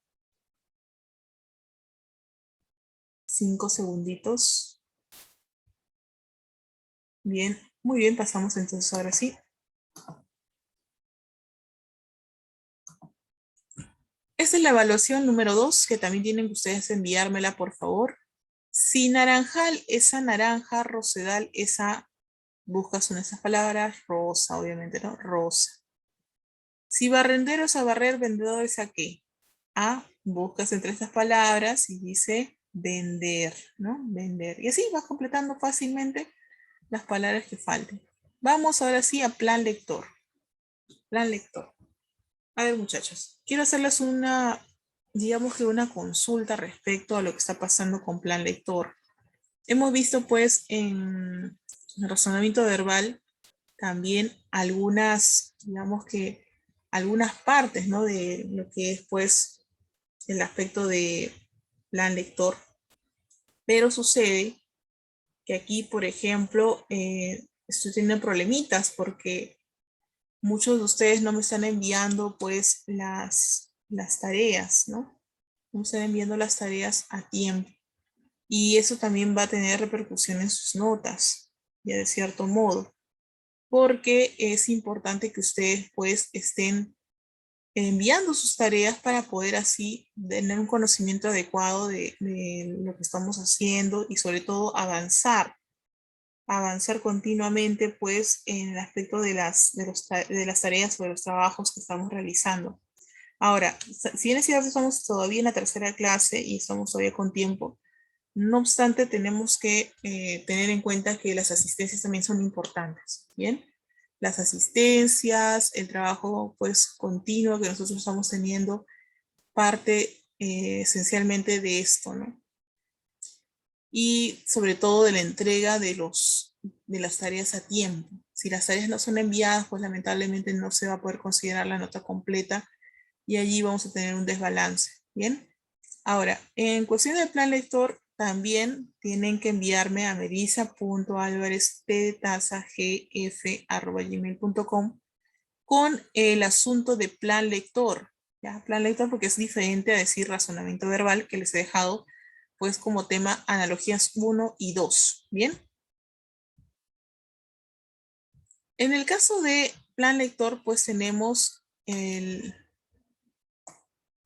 5 segunditos. Bien, muy bien, pasamos entonces ahora sí. Esta es la evaluación número 2, que también tienen que ustedes enviármela, por favor. Si naranjal, esa naranja, rosedal, esa, buscas en esas palabras, rosa, obviamente, ¿no? Rosa. Si barrendero es a barrer, vendedor es a qué. A, buscas entre estas palabras y dice vender, ¿no? Vender. Y así vas completando fácilmente las palabras que falten. Vamos ahora sí a plan lector. Plan lector. A ver, muchachos, quiero hacerles digamos que una consulta respecto a lo que está pasando con plan lector. Hemos visto pues en el razonamiento verbal también algunas, digamos que algunas partes, ¿no? De lo que es pues el aspecto de plan lector. Pero sucede que aquí, por ejemplo, estoy teniendo problemitas porque muchos de ustedes no me están enviando pues las tareas, ¿no? No me están enviando las tareas a tiempo. Y eso también va a tener repercusión en sus notas, ya de cierto modo, porque es importante que ustedes pues estén enviando sus tareas para poder así tener un conocimiento adecuado de lo que estamos haciendo y sobre todo avanzar continuamente pues en el aspecto de las tareas o de los trabajos que estamos realizando. Ahora, si bien es cierto, estamos todavía en la tercera clase y estamos todavía con tiempo, No obstante, tenemos que tener en cuenta que las asistencias también son importantes, ¿bien? Las asistencias, el trabajo pues continuo que nosotros estamos teniendo, parte esencialmente de esto, ¿no? Y sobre todo de la entrega de las tareas a tiempo. Si las tareas no son enviadas, pues lamentablemente no se va a poder considerar la nota completa y allí vamos a tener un desbalance, ¿bien? Ahora, en cuestión del plan lector, también tienen que enviarme a melissa.alvarez.tazagf@gmail.com con el asunto de plan lector. ¿Ya? Plan lector porque es diferente a decir razonamiento verbal que les he dejado pues como tema analogías 1 y 2. ¿Bien? En el caso de plan lector, pues tenemos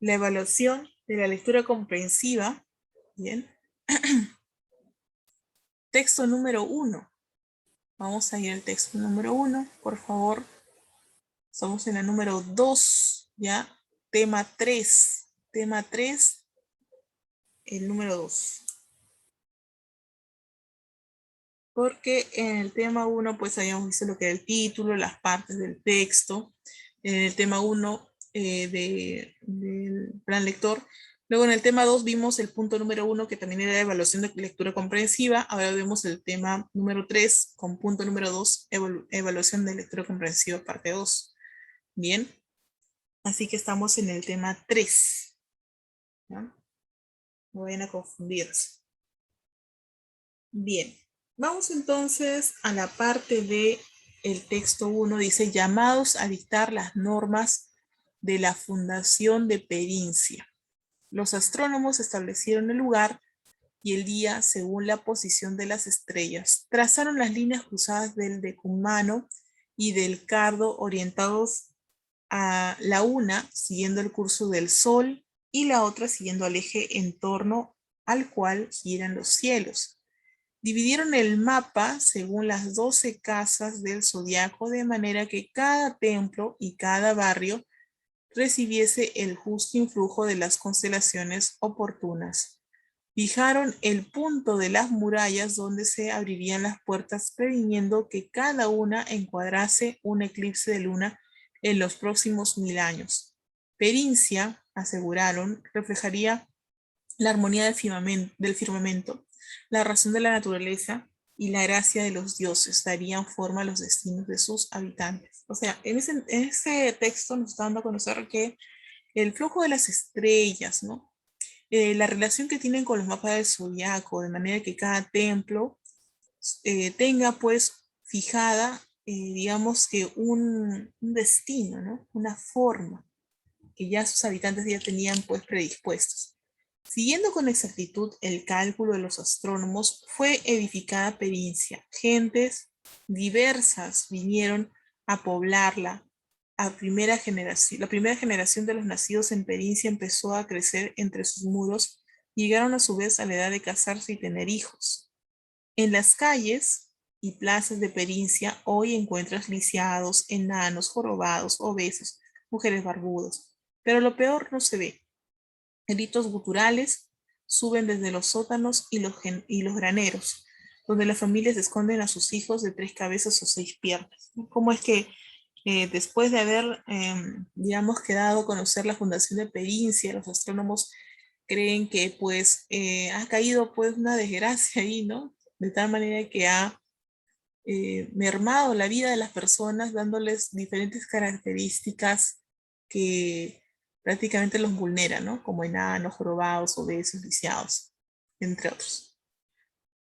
la evaluación de la lectura comprensiva. Bien. Texto número 1. Vamos a ir al texto número 1, por favor. Estamos en la número 2, ¿ya? Tema 3. Tema 3, el número 2. Porque en el tema 1, pues habíamos visto lo que era el título, las partes del texto. En el tema 1 del plan lector. Luego en el tema 2 vimos el punto número 1, que también era evaluación de lectura comprensiva. Ahora vemos el tema número 3, con punto número 2, evaluación de lectura comprensiva, parte 2. Bien. Así que estamos en el tema 3. ¿Ya? No vayan a confundirse. Bien. Vamos entonces a la parte de el texto 1. Dice, llamados a dictar las normas de la Fundación de Perincia. Los astrónomos establecieron el lugar y el día según la posición de las estrellas. Trazaron las líneas cruzadas del decumano y del cardo orientados a la una siguiendo el curso del sol y la otra siguiendo al eje en torno al cual giran los cielos. Dividieron el mapa según las 12 casas del zodiaco de manera que cada templo y cada barrio recibiese el justo influjo de las constelaciones oportunas. Fijaron el punto de las murallas donde se abrirían las puertas, previniendo que cada una encuadrase un eclipse de luna en los próximos 1000 años. Perincia, aseguraron, reflejaría la armonía del firmamento, la razón de la naturaleza y la gracia de los dioses darían forma a los destinos de sus habitantes. O sea, en ese texto nos está dando a conocer que el flujo de las estrellas, ¿no? La relación que tienen con los mapas del zodiaco, de manera que cada templo tenga pues fijada, digamos que un destino, ¿no? Una forma que ya sus habitantes ya tenían pues predispuestos. Siguiendo con exactitud el cálculo de los astrónomos, fue edificada Perincia. Gentes diversas vinieron a poblarla. La primera generación de los nacidos en Perincia empezó a crecer entre sus muros y llegaron a su vez a la edad de casarse y tener hijos. En las calles y plazas de Perincia hoy encuentras lisiados, enanos, jorobados, obesos, mujeres barbudos. Pero lo peor no se ve. Gritos guturales suben desde los sótanos y los graneros, donde las familias esconden a sus hijos de 3 cabezas o 6 piernas. ¿Cómo es que después de haber, digamos, quedado a conocer la fundación de Perincia, los astrónomos creen que pues ha caído pues una desgracia ahí, ¿no? De tal manera que ha mermado la vida de las personas, dándoles diferentes características que prácticamente los vulneran, ¿no? Como enanos, jorobados, obesos, lisiados, entre otros.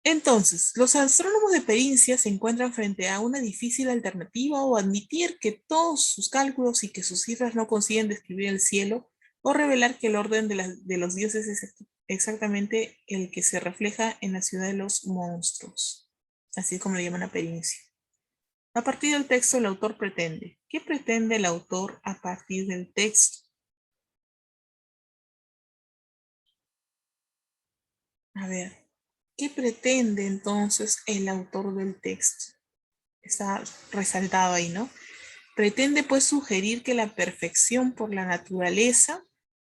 Entonces, los astrónomos de Perincia se encuentran frente a una difícil alternativa o admitir que todos sus cálculos y que sus cifras no consiguen describir el cielo o revelar que el orden de los dioses es exactamente el que se refleja en la ciudad de los monstruos, así como le llaman a Perincia. A partir del texto, el autor pretende. ¿Qué pretende el autor a partir del texto? A ver, ¿qué pretende entonces el autor del texto? Está resaltado ahí, ¿no? Pretende pues sugerir que la perfección por la naturaleza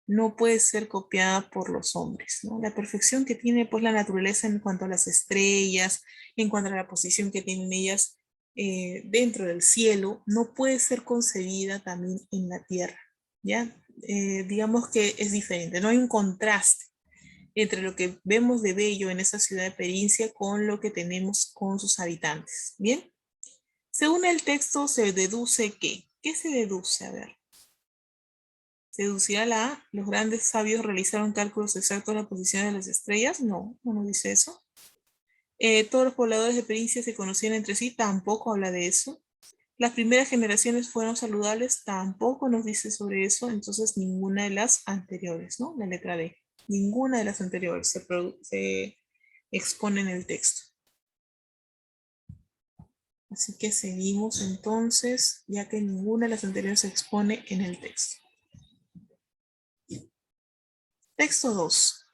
no puede ser copiada por los hombres, ¿no? La perfección que tiene pues la naturaleza en cuanto a las estrellas, en cuanto a la posición que tienen ellas dentro del cielo, no puede ser concebida también en la tierra, ¿ya? Digamos que es diferente, no hay un contraste entre lo que vemos de bello en esa ciudad de Perincia con lo que tenemos con sus habitantes, ¿bien? Según el texto se deduce que, ¿qué se deduce? A ver. ¿Se deducirá la A? ¿Los grandes sabios realizaron cálculos exactos de la posición de las estrellas? No, no nos dice eso. Todos los pobladores de Perincia se conocían entre sí, tampoco habla de eso. Las primeras generaciones fueron saludables, tampoco nos dice sobre eso, entonces ninguna de las anteriores, ¿no? La letra D. Ninguna de las anteriores se expone en el texto. Así que seguimos entonces, ya que ninguna de las anteriores se expone en el texto. Texto 2.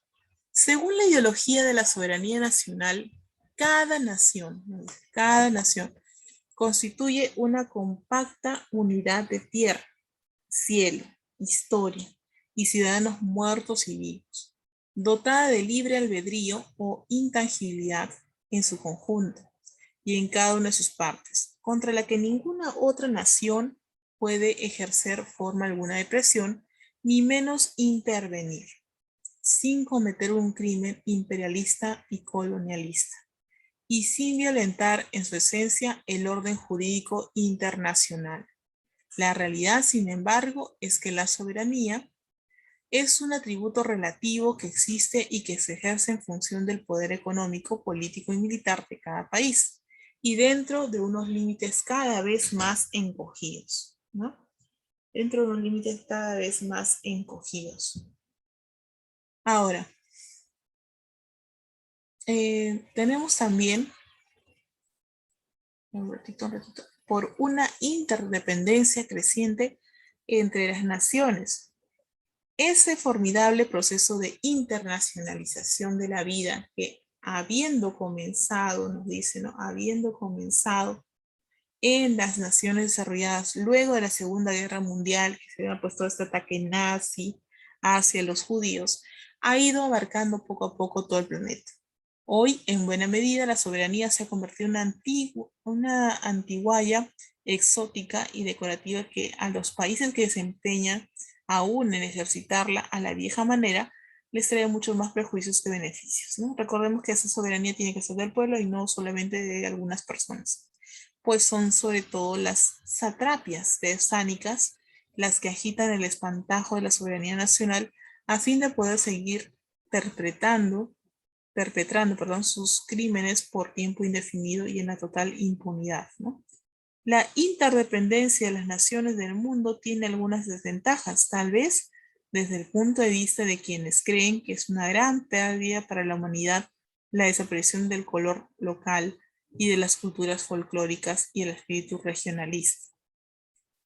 Según la ideología de la soberanía nacional, cada nación constituye una compacta unidad de tierra, cielo, historia y ciudadanos muertos y vivos, dotada de libre albedrío o intangibilidad en su conjunto y en cada una de sus partes, contra la que ninguna otra nación puede ejercer forma alguna de presión, ni menos intervenir, sin cometer un crimen imperialista y colonialista, y sin violentar en su esencia el orden jurídico internacional. La realidad, sin embargo, es que la soberanía es un atributo relativo que existe y que se ejerce en función del poder económico, político y militar de cada país, y dentro de unos límites cada vez más encogidos, ¿no? Dentro de unos límites cada vez más encogidos. Ahora, tenemos también, un ratito, por una interdependencia creciente entre las naciones. Ese formidable proceso de internacionalización de la vida que habiendo comenzado, nos dice, ¿no? Habiendo comenzado en las naciones desarrolladas luego de la Segunda Guerra Mundial, que se había puesto este ataque nazi hacia los judíos, ha ido abarcando poco a poco todo el planeta. Hoy, en buena medida, la soberanía se ha convertido en una antiguaya exótica y decorativa que a los países que desempeñan aún en ejercitarla a la vieja manera les trae muchos más prejuicios que beneficios, ¿no? Recordemos que esa soberanía tiene que ser del pueblo y no solamente de algunas personas, pues son sobre todo las satrapias tesánicas las que agitan el espantajo de la soberanía nacional a fin de poder seguir perpetrando, sus crímenes por tiempo indefinido y en la total impunidad, ¿no? La interdependencia de las naciones del mundo tiene algunas desventajas, tal vez desde el punto de vista de quienes creen que es una gran pérdida para la humanidad la desaparición del color local y de las culturas folclóricas y el espíritu regionalista.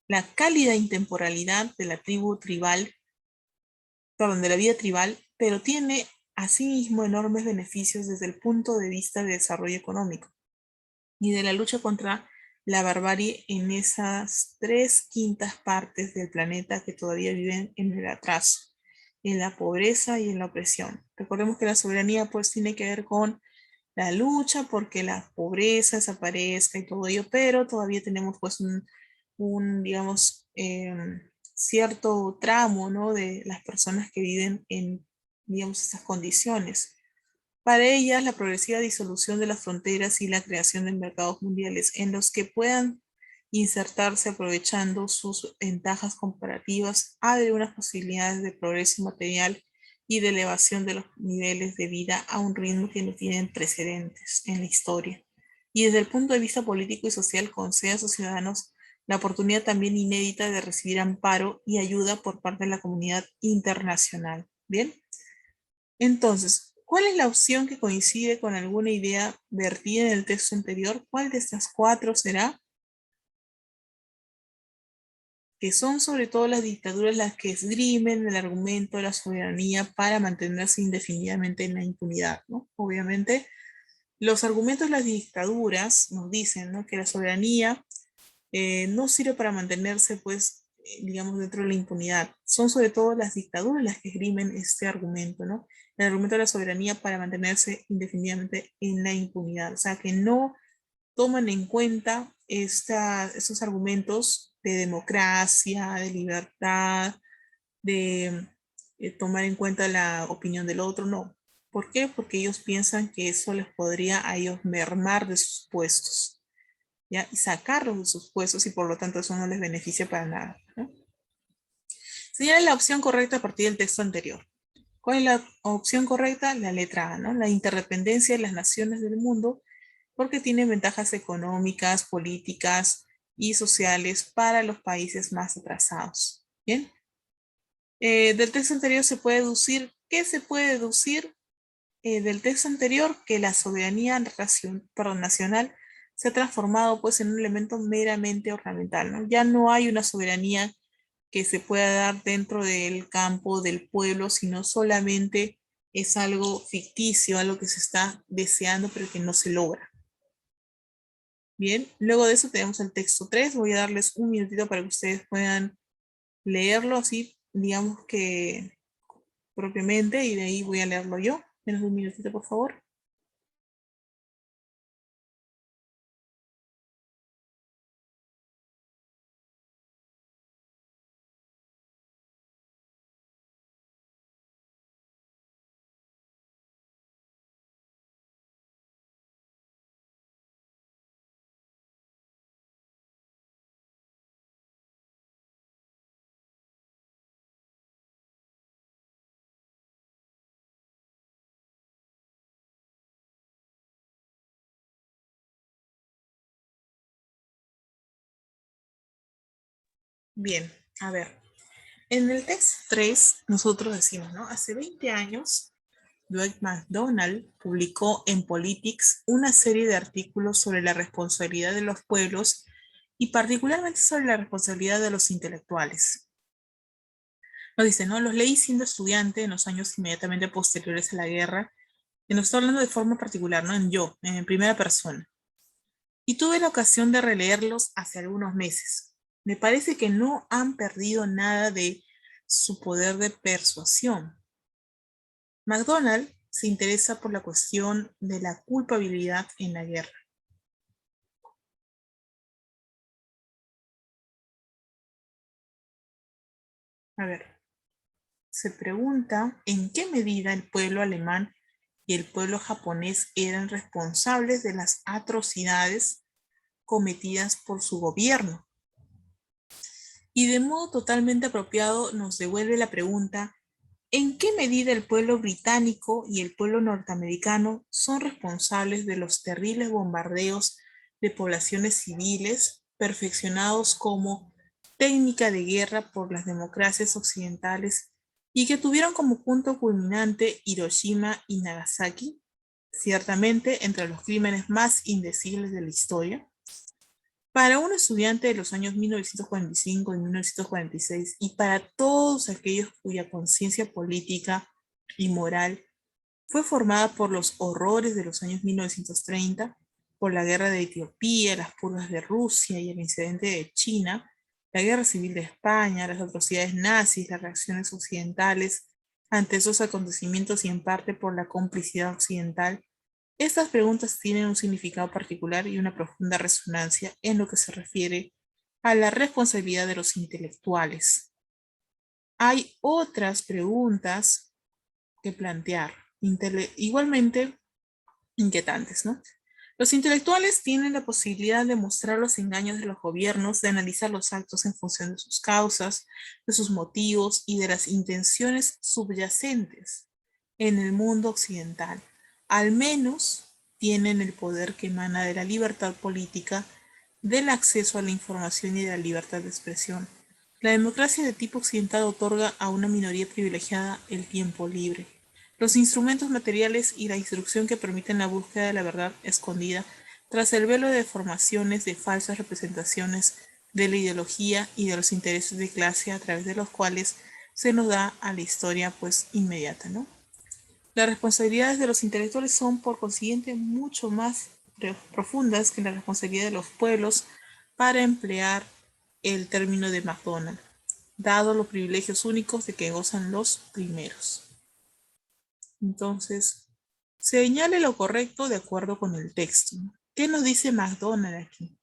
La cálida intemporalidad de la de la vida tribal, pero tiene asimismo enormes beneficios desde el punto de vista de desarrollo económico y de la lucha contra la barbarie en esas 3/5 partes del planeta que todavía viven en el atraso, en la pobreza y en la opresión. Recordemos que la soberanía pues tiene que ver con la lucha porque la pobreza desaparezca y todo ello, pero todavía tenemos pues digamos, cierto tramo, ¿no? De las personas que viven en, digamos, esas condiciones. Para ellas, la progresiva disolución de las fronteras y la creación de mercados mundiales en los que puedan insertarse aprovechando sus ventajas comparativas abre unas posibilidades de progreso material y de elevación de los niveles de vida a un ritmo que no tienen precedentes en la historia. Y desde el punto de vista político y social concede a sus ciudadanos la oportunidad también inédita de recibir amparo y ayuda por parte de la comunidad internacional. Bien, entonces, ¿cuál es la opción que coincide con alguna idea vertida en el texto anterior? ¿Cuál de estas cuatro será? Que son sobre todo las dictaduras las que esgrimen el argumento de la soberanía para mantenerse indefinidamente en la impunidad, ¿no? Obviamente, los argumentos de las dictaduras nos dicen, ¿no? Que la soberanía no sirve para mantenerse, pues, digamos, dentro de la impunidad. Son sobre todo las dictaduras las que esgrimen este argumento, ¿no? El argumento de la soberanía para mantenerse indefinidamente en la impunidad. O sea, que no toman en cuenta estos argumentos de democracia, de libertad, de tomar en cuenta la opinión del otro, no. ¿Por qué? Porque ellos piensan que eso les podría a ellos mermar de sus puestos, ¿ya? Y sacarlos de sus puestos y por lo tanto eso no les beneficia para nada, ¿no? Señala la opción correcta a partir del texto anterior. ¿Cuál es la opción correcta? La letra A, ¿no? La interdependencia de las naciones del mundo porque tiene ventajas económicas, políticas y sociales para los países más atrasados. Bien. Del texto anterior se puede deducir, ¿qué se puede deducir del texto anterior? Que la soberanía nacional se ha transformado pues en un elemento meramente ornamental, ¿no? Ya no hay una soberanía que se pueda dar dentro del campo del pueblo, sino solamente es algo ficticio, algo que se está deseando pero que no se logra. Bien, luego de eso tenemos el texto 3. Voy a darles un minutito para que ustedes puedan leerlo así, digamos que propiamente, y de ahí voy a leerlo yo. Menos un minutito, por favor. Bien, a ver. En el texto 3 nosotros decimos, ¿no? Hace 20 años, Dwight MacDonald publicó en Politics una serie de artículos sobre la responsabilidad de los pueblos y particularmente sobre la responsabilidad de los intelectuales. Nos dice, ¿no? Los leí siendo estudiante en los años inmediatamente posteriores a la guerra, y nos está hablando de forma particular, ¿no? En primera persona. Y tuve la ocasión de releerlos hace algunos meses. Me parece que no han perdido nada de su poder de persuasión. MacDonald se interesa por la cuestión de la culpabilidad en la guerra. A ver, se pregunta en qué medida el pueblo alemán y el pueblo japonés eran responsables de las atrocidades cometidas por su gobierno. Y de modo totalmente apropiado nos devuelve la pregunta, ¿en qué medida el pueblo británico y el pueblo norteamericano son responsables de los terribles bombardeos de poblaciones civiles perfeccionados como técnica de guerra por las democracias occidentales y que tuvieron como punto culminante Hiroshima y Nagasaki? Ciertamente entre los crímenes más indecibles de la historia. Para un estudiante de los años 1945 y 1946 y para todos aquellos cuya conciencia política y moral fue formada por los horrores de los años 1930, por la guerra de Etiopía, las purgas de Rusia y el incidente de China, la guerra civil de España, las atrocidades nazis, las reacciones occidentales ante esos acontecimientos y en parte por la complicidad occidental, estas preguntas tienen un significado particular y una profunda resonancia en lo que se refiere a la responsabilidad de los intelectuales. Hay otras preguntas que plantear, igualmente inquietantes, ¿no? Los intelectuales tienen la posibilidad de mostrar los engaños de los gobiernos, de analizar los actos en función de sus causas, de sus motivos y de las intenciones subyacentes en el mundo occidental. Al menos tienen el poder que emana de la libertad política, del acceso a la información y de la libertad de expresión. La democracia de tipo occidental otorga a una minoría privilegiada el tiempo libre, los instrumentos materiales y la instrucción que permiten la búsqueda de la verdad escondida tras el velo de deformaciones de falsas representaciones de la ideología y de los intereses de clase a través de los cuales se nos da a la historia pues inmediata, ¿no? Las responsabilidades de los intelectuales son por consiguiente mucho más profundas que la responsabilidad de los pueblos, para emplear el término de MacDonald. dado los privilegios únicos de que gozan los primeros. Entonces, señale lo correcto de acuerdo con el texto. ¿Qué nos dice MacDonald aquí?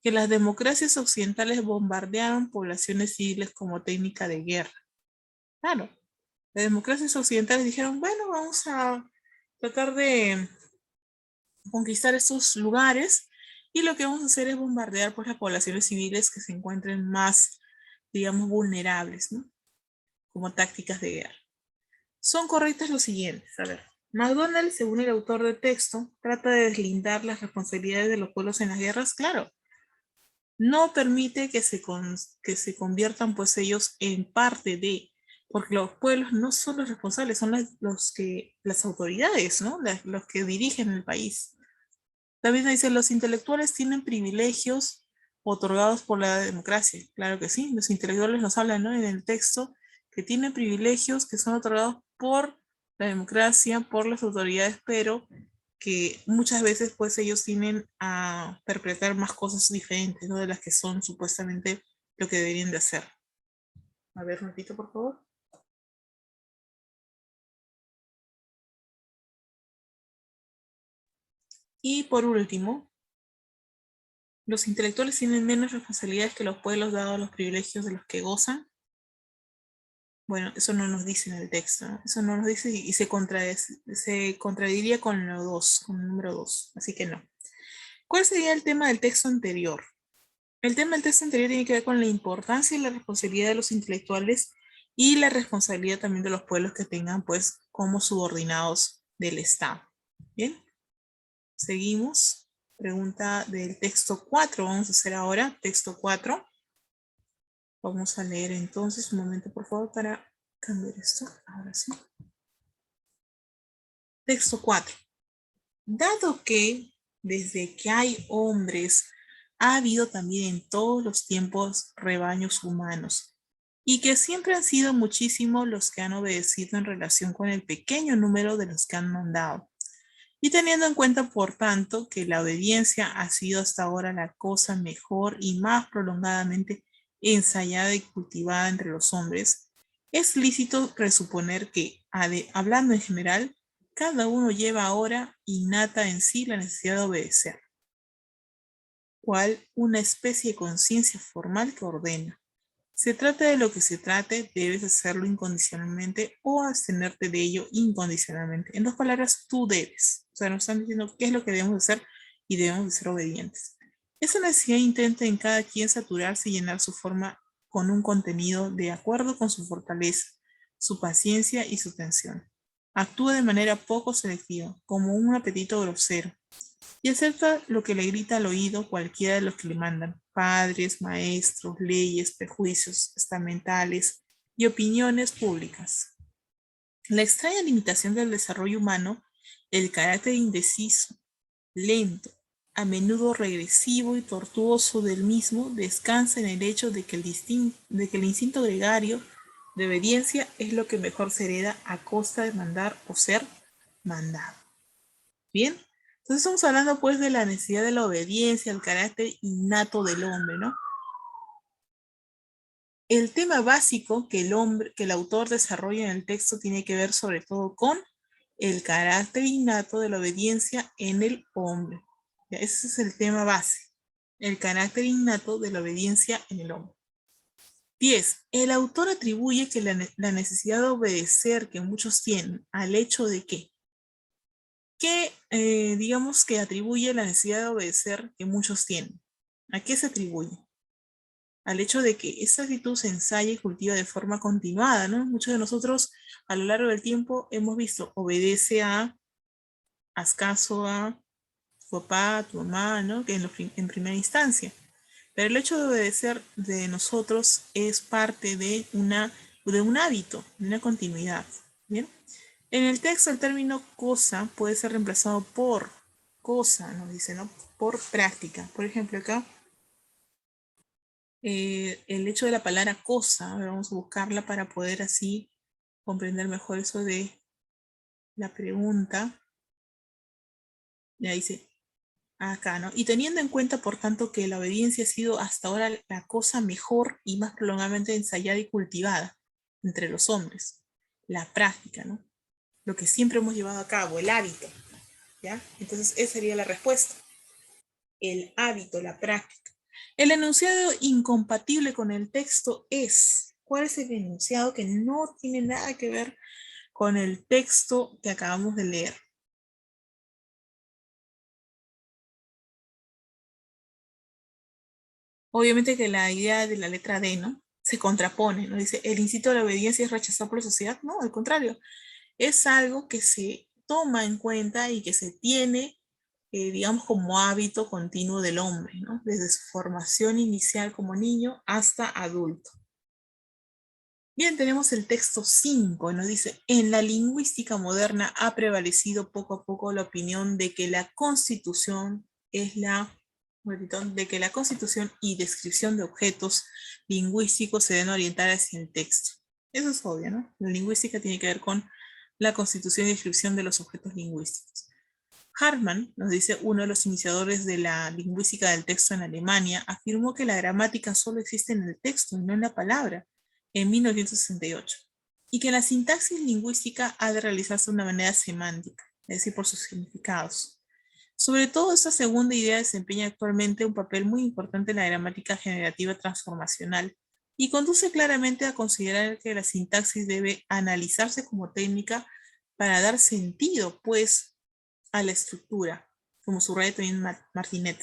Que las democracias occidentales bombardearon poblaciones civiles como técnica de guerra. Claro, las democracias occidentales dijeron, bueno, vamos a tratar de conquistar estos lugares y lo que vamos a hacer es bombardear pues las poblaciones civiles que se encuentren más, digamos, vulnerables, ¿no? Como tácticas de guerra. Son correctas los siguientes. A ver, MacDonald, según el autor del texto, trata de deslindar las responsabilidades de los pueblos en las guerras, claro. No permite que que se conviertan pues ellos en parte de, porque los pueblos no son los responsables, son las autoridades, ¿no? Los que dirigen el país. También dice, los intelectuales tienen privilegios otorgados por la democracia. Claro que sí, los intelectuales nos hablan, ¿no? En el texto que tienen privilegios que son otorgados por la democracia, por las autoridades, pero que muchas veces pues ellos tienen a perpetrar más cosas diferentes, ¿no? De las que son supuestamente lo que deberían de hacer. A ver, repito, por favor. Y por último, los intelectuales tienen menos responsabilidades que los pueblos dados los privilegios de los que gozan. Bueno, eso no nos dice en el texto, ¿no? Eso no nos dice y se contradiría con lo 2, con el número 2, así que no. ¿Cuál sería el tema del texto anterior? El tema del texto anterior tiene que ver con la importancia y la responsabilidad de los intelectuales y la responsabilidad también de los pueblos que tengan pues como subordinados del Estado. Bien, seguimos. Pregunta del texto 4, vamos a hacer ahora texto 4. Vamos a leer entonces, un momento por favor para cambiar esto, ahora sí. Texto 4. Dado que desde que hay hombres ha habido también en todos los tiempos rebaños humanos y que siempre han sido muchísimos los que han obedecido en relación con el pequeño número de los que han mandado. Y teniendo en cuenta, por tanto, que la obediencia ha sido hasta ahora la cosa mejor y más prolongadamente ensayada y cultivada entre los hombres, es lícito presuponer que, hablando en general, cada uno lleva ahora innata en sí la necesidad de obedecer, cual una especie de conciencia formal que ordena. Se trate de lo que se trate, debes hacerlo incondicionalmente o abstenerte de ello incondicionalmente. En dos palabras, tú debes. O sea, nos están diciendo qué es lo que debemos hacer y debemos de ser obedientes. Esa necesidad intenta en cada quien saturarse y llenar su forma con un contenido de acuerdo con su fortaleza, su paciencia y su tensión. Actúa de manera poco selectiva, como un apetito grosero, y acepta lo que le grita al oído cualquiera de los que le mandan, padres, maestros, leyes, prejuicios estamentales y opiniones públicas. La extraña limitación del desarrollo humano, el carácter indeciso, lento, a menudo regresivo y tortuoso del mismo, descansa en el hecho de que el instinto gregario de obediencia es lo que mejor se hereda a costa de mandar o ser mandado. Bien, entonces estamos hablando pues de la necesidad de la obediencia, el carácter innato del hombre, ¿no? El tema básico que el autor desarrolla en el texto tiene que ver sobre todo con el carácter innato de la obediencia en el hombre. Ya, ese es el tema base, el carácter innato de la obediencia en el hombre. 10. El autor atribuye que la necesidad de obedecer que muchos tienen al hecho de que digamos que atribuye la necesidad de obedecer que muchos tienen. ¿A qué se atribuye? Al hecho de que esa actitud se ensaya y cultiva de forma continuada, ¿no? Muchos de nosotros a lo largo del tiempo hemos visto, obedece haz caso a tu papá, a tu mamá, ¿no? Que en primera instancia. Pero el hecho de obedecer de nosotros es parte de un hábito, de una continuidad, ¿bien? En el texto el término cosa puede ser reemplazado por cosa, nos dice, ¿no? Por práctica. Por ejemplo, acá el hecho de la palabra cosa, a ver, vamos a buscarla para poder así comprender mejor eso de la pregunta. Ya dice, acá, ¿no? Y teniendo en cuenta, por tanto, que la obediencia ha sido hasta ahora la cosa mejor y más prolongadamente ensayada y cultivada entre los hombres, la práctica, ¿no? Lo que siempre hemos llevado a cabo, el hábito, ¿ya? Entonces, esa sería la respuesta. El hábito, la práctica. El enunciado incompatible con el texto es, ¿cuál es el enunciado que no tiene nada que ver con el texto que acabamos de leer? Obviamente que la idea de la letra D, ¿no? Se contrapone, ¿no? Dice, el instinto de la obediencia es rechazado por la sociedad. No, al contrario, es algo que se toma en cuenta y que se tiene, digamos, como hábito continuo del hombre, ¿no? Desde su formación inicial como niño hasta adulto. Bien, tenemos el texto 5, nos dice, en la lingüística moderna ha prevalecido poco a poco la opinión de que la constitución es de que la constitución y descripción de objetos lingüísticos se deben orientar hacia el texto. Eso es obvio, ¿no? La lingüística tiene que ver con la constitución y descripción de los objetos lingüísticos. Hartmann, nos dice uno de los iniciadores de la lingüística del texto en Alemania, afirmó que la gramática solo existe en el texto y no en la palabra, en 1968, y que la sintaxis lingüística ha de realizarse de una manera semántica, es decir, por sus significados. Sobre todo, esta segunda idea desempeña actualmente un papel muy importante en la gramática generativa transformacional y conduce claramente a considerar que la sintaxis debe analizarse como técnica para dar sentido, pues, a la estructura, como subraya también Martinet.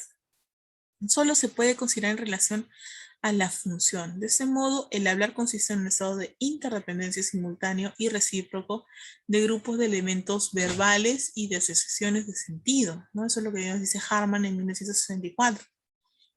Solo se puede considerar en relación a la función. De ese modo, el hablar consiste en un estado de interdependencia simultáneo y recíproco de grupos de elementos verbales y de asociaciones de sentido, ¿no? Eso es lo que nos dice Hartmann en 1964.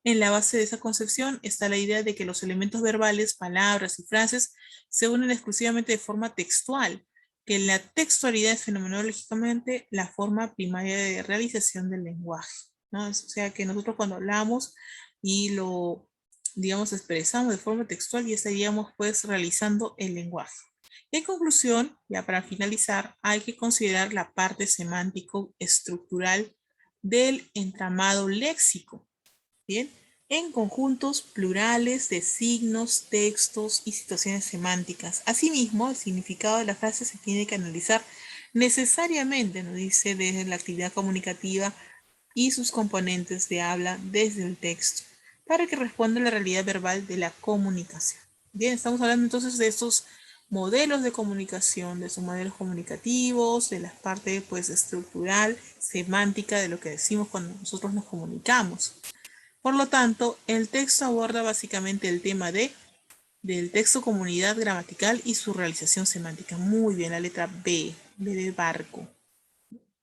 En la base de esa concepción está la idea de que los elementos verbales, palabras y frases se unen exclusivamente de forma textual, que la textualidad es fenomenológicamente la forma primaria de realización del lenguaje, ¿no? O sea que nosotros cuando hablamos y lo, digamos, expresamos de forma textual, ya estaríamos pues realizando el lenguaje. En conclusión, ya para finalizar, hay que considerar la parte semántico-estructural del entramado léxico. Bien, en conjuntos plurales de signos, textos y situaciones semánticas. Asimismo, el significado de la frase se tiene que analizar necesariamente, nos dice, desde la actividad comunicativa y sus componentes de habla desde el texto, para que responda a la realidad verbal de la comunicación. Bien, estamos hablando entonces de estos modelos de comunicación, de sus modelos comunicativos, de la parte pues estructural, semántica de lo que decimos cuando nosotros nos comunicamos. Por lo tanto, el texto aborda básicamente el tema del texto como unidad gramatical y su realización semántica. Muy bien, la letra B, B de barco.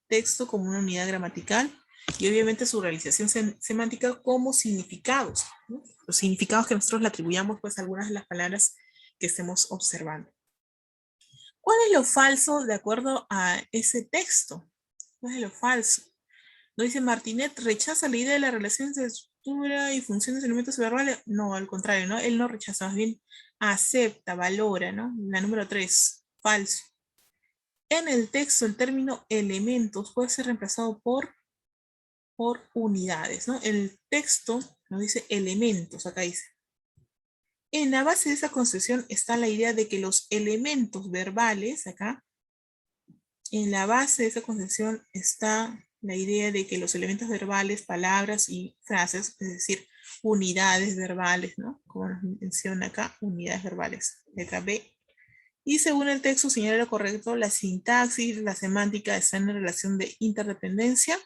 Texto como una unidad gramatical y obviamente su realización semántica como significados, ¿no? Los significados que nosotros le atribuyamos pues a algunas de las palabras que estemos observando. ¿Cuál es lo falso de acuerdo a ese texto? ¿Cuál es lo falso? ¿No dice Martinet rechaza la idea de la relación de estructura y funciones de elementos verbales? No, al contrario, ¿no? Él no rechaza, más bien acepta, valora, ¿no? La número 3, falso. En el texto, el término elementos puede ser reemplazado por unidades, ¿no? El texto nos dice elementos, acá dice. En la base de esa concepción está la idea de que los elementos verbales, acá, en la base de esa concepción está la idea de que los elementos verbales, palabras y frases, es decir, unidades verbales, ¿no? Como nos menciona acá, unidades verbales, letra B. Y según el texto señala lo correcto, la sintaxis, la semántica están en relación de interdependencia.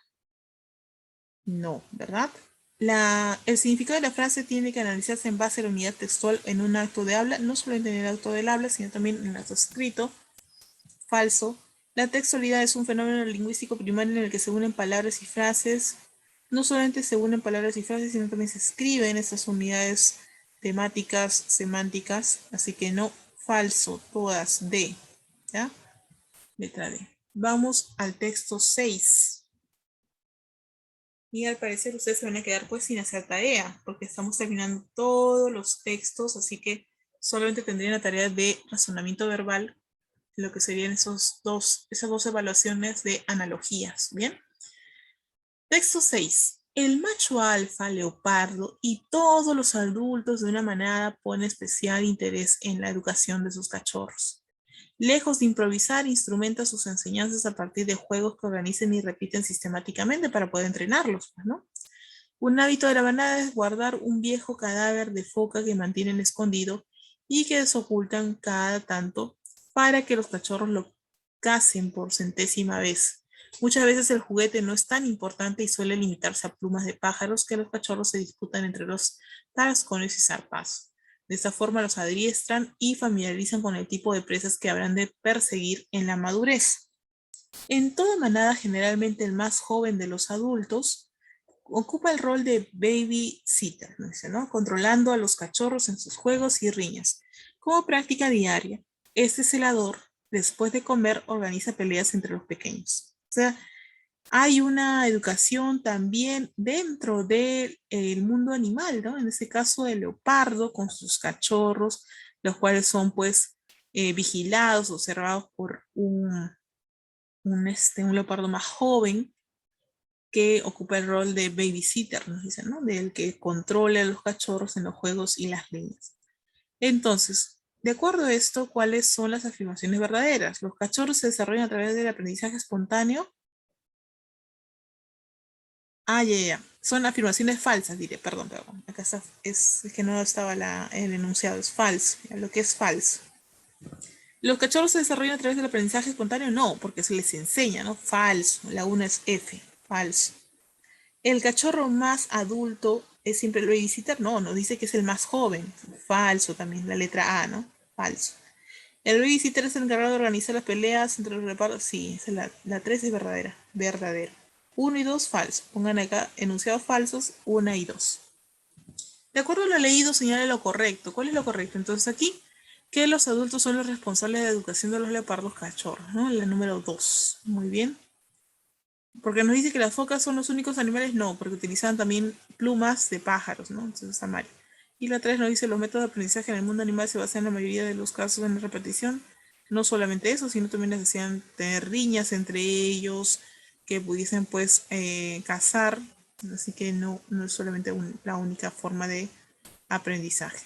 No, ¿verdad? El significado de la frase tiene que analizarse en base a la unidad textual en un acto de habla, no solo en el acto del habla, sino también en el acto escrito. Falso. La textualidad es un fenómeno lingüístico primario en el que se unen palabras y frases. No solamente se unen palabras y frases, sino también se escriben estas unidades temáticas, semánticas. Así que no, falso, todas D. ¿Ya? Letra D. Vamos al texto 6. Y al parecer ustedes se van a quedar pues sin hacer tarea, porque estamos terminando todos los textos, así que solamente tendrían la tarea de razonamiento verbal, lo que serían esas dos evaluaciones de analogías. Bien. Texto 6. El macho alfa, leopardo y todos los adultos de una manada ponen especial interés en la educación de sus cachorros. Lejos de improvisar, instrumenta sus enseñanzas a partir de juegos que organicen y repiten sistemáticamente para poder entrenarlos, pues, ¿no? Un hábito de la manada es guardar un viejo cadáver de foca que mantienen escondido y que desocultan cada tanto para que los cachorros lo cacen por centésima vez. Muchas veces el juguete no es tan importante y suele limitarse a plumas de pájaros que los cachorros se disputan entre los tarascones y zarpazos. De esta forma los adiestran y familiarizan con el tipo de presas que habrán de perseguir en la madurez. En toda manada, generalmente el más joven de los adultos ocupa el rol de babysitter, ¿no? Controlando a los cachorros en sus juegos y riñas. Como práctica diaria, este celador, después de comer, organiza peleas entre los pequeños. O sea, hay una educación también dentro del mundo animal, ¿no? En este caso, el leopardo con sus cachorros, los cuales son pues vigilados, observados por un leopardo más joven que ocupa el rol de babysitter, nos dicen, ¿no? Del que controla a los cachorros en los juegos y las líneas. Entonces, de acuerdo a esto, ¿cuáles son las afirmaciones verdaderas? Los cachorros se desarrollan a través del aprendizaje espontáneo. Ya. Son afirmaciones falsas, diré, perdón. Acá está, es que no estaba el enunciado, es falso, lo que es falso. ¿Los cachorros se desarrollan a través del aprendizaje espontáneo? No, porque se les enseña, ¿no? Falso, la una es F, falso. ¿El cachorro más adulto es siempre el babysitter? No, nos dice que es el más joven. Falso también, la letra A, ¿no? Falso. ¿El babysitter es el encargado de organizar las peleas entre los repartos? Sí, la 3 es verdadera. Verdadero. 1 y 2, falso. Pongan acá enunciados falsos, 1 y 2. De acuerdo a lo leído, señala lo correcto. ¿Cuál es lo correcto? Entonces aquí, que los adultos son los responsables de la educación de los leopardos cachorros, ¿no? La número 2. Muy bien. Porque nos dice que las focas son los únicos animales, no, porque utilizan también plumas de pájaros, ¿no? Entonces está mal. Y la 3 nos dice los métodos de aprendizaje en el mundo animal se basan en la mayoría de los casos en la repetición. No solamente eso, sino también les decían tener riñas entre ellos, que pudiesen pues cazar. Así que no es solamente la única forma de aprendizaje.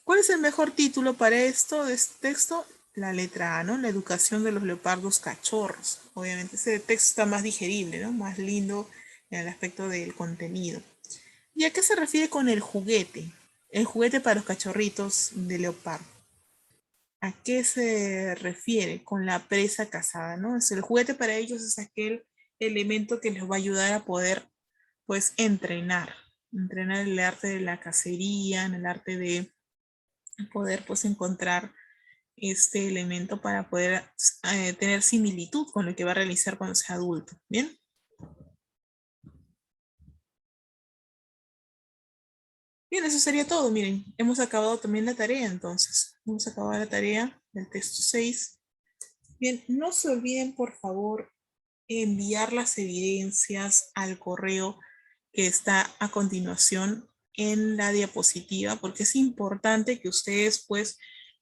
¿Cuál es el mejor título para esto, de este texto? La letra A, ¿no? La educación de los leopardos cachorros. Obviamente ese texto está más digerible, ¿no? Más lindo en el aspecto del contenido. ¿Y a qué se refiere con el juguete? El juguete para los cachorritos de leopardo. ¿A qué se refiere con la presa cazada, ¿no? El juguete para ellos es aquel elemento que les va a ayudar a poder, pues, entrenar el arte de la cacería, en el arte de poder, pues, encontrar este elemento para poder tener similitud con lo que va a realizar cuando sea adulto. ¿Bien? Bien, eso sería todo. Miren, hemos acabado también la tarea entonces. Hemos acabado la tarea del texto 6. Bien, no se olviden, por favor, enviar las evidencias al correo que está a continuación en la diapositiva, porque es importante que ustedes pues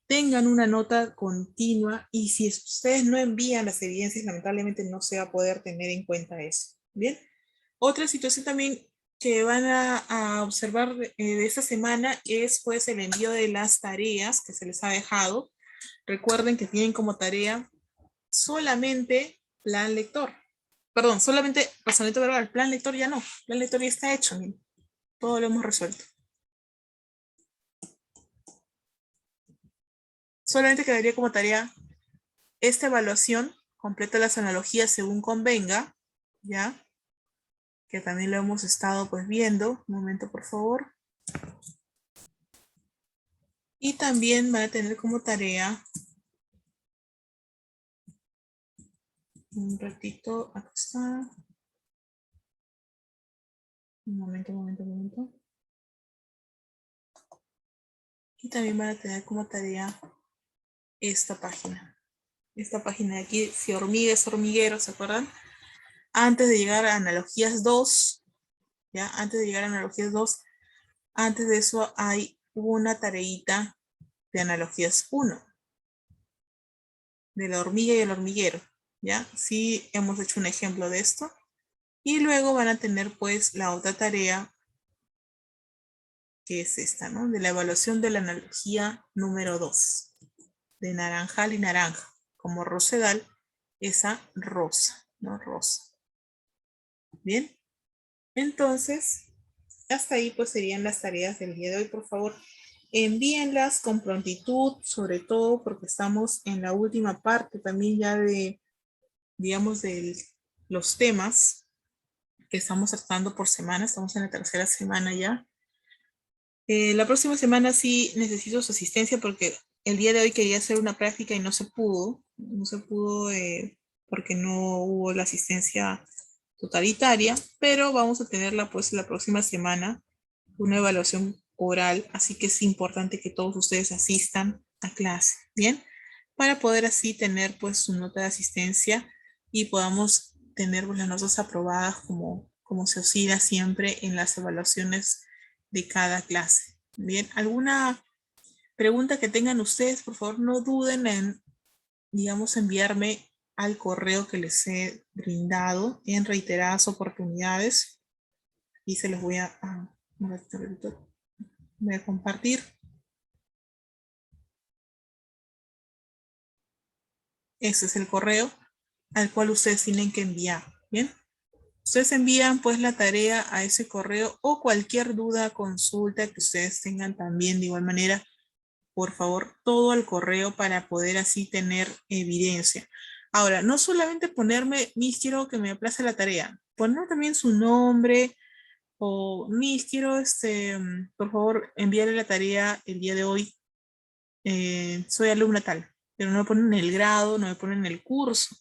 tengan una nota continua y si ustedes no envían las evidencias, lamentablemente no se va a poder tener en cuenta eso. Bien, otra situación también que van a observar de esta semana es pues el envío de las tareas que se les ha dejado. Recuerden que tienen como tarea solamente plan lector. Perdón, solamente razonamiento verbal. Plan lector ya no. Plan lector ya está hecho. Miren. Todo lo hemos resuelto. Solamente quedaría como tarea esta evaluación. Completa las analogías según convenga. ¿Ya? Que también lo hemos estado pues viendo. Un momento, por favor. Y también van a tener como tarea un ratito. Acá está. Un momento, un momento, un momento. Y también van a tener como tarea esta página. Esta página de aquí, si hormiga es hormiguero, ¿se acuerdan? Antes de llegar a analogías 2, ¿ya? Antes de llegar a analogías 2, antes de eso hay una tareita de analogías 1, de la hormiga y el hormiguero, ¿ya? Sí hemos hecho un ejemplo de esto, Y luego van a tener pues la otra tarea, que es esta, ¿no? De la evaluación de la analogía número 2. De naranjal y naranja. Como rosedal, esa rosa, ¿no? Rosa. Bien. Entonces, hasta ahí pues serían las tareas del día de hoy. Por favor, envíenlas con prontitud, sobre todo porque estamos en la última parte también ya de, digamos, de los temas que estamos tratando por semana. Estamos en la tercera semana ya. La próxima semana sí necesito su asistencia porque el día de hoy quería hacer una práctica y no se pudo. No se pudo porque no hubo la asistencia totalitaria, pero vamos a tenerla pues la próxima semana, una evaluación oral, así que es importante que todos ustedes asistan a clase, ¿bien? Para poder así tener pues su nota de asistencia y podamos tener pues, las notas aprobadas como se oscila siempre en las evaluaciones de cada clase. Bien, ¿alguna pregunta que tengan ustedes? Por favor, no duden en, digamos, enviarme al correo que les he brindado en reiteradas oportunidades y se los voy voy a compartir. Ese es el correo al cual ustedes tienen que enviar. Bien, ustedes envían pues la tarea a ese correo o cualquier duda, consulta que ustedes tengan también de igual manera. Por favor, todo al correo para poder así tener evidencia. Ahora, no solamente ponerme, Miss, quiero que me aplace la tarea, poner también su nombre o Miss, quiero, por favor, enviarle la tarea el día de hoy. Soy alumna tal, pero no me ponen el grado, no me ponen el curso.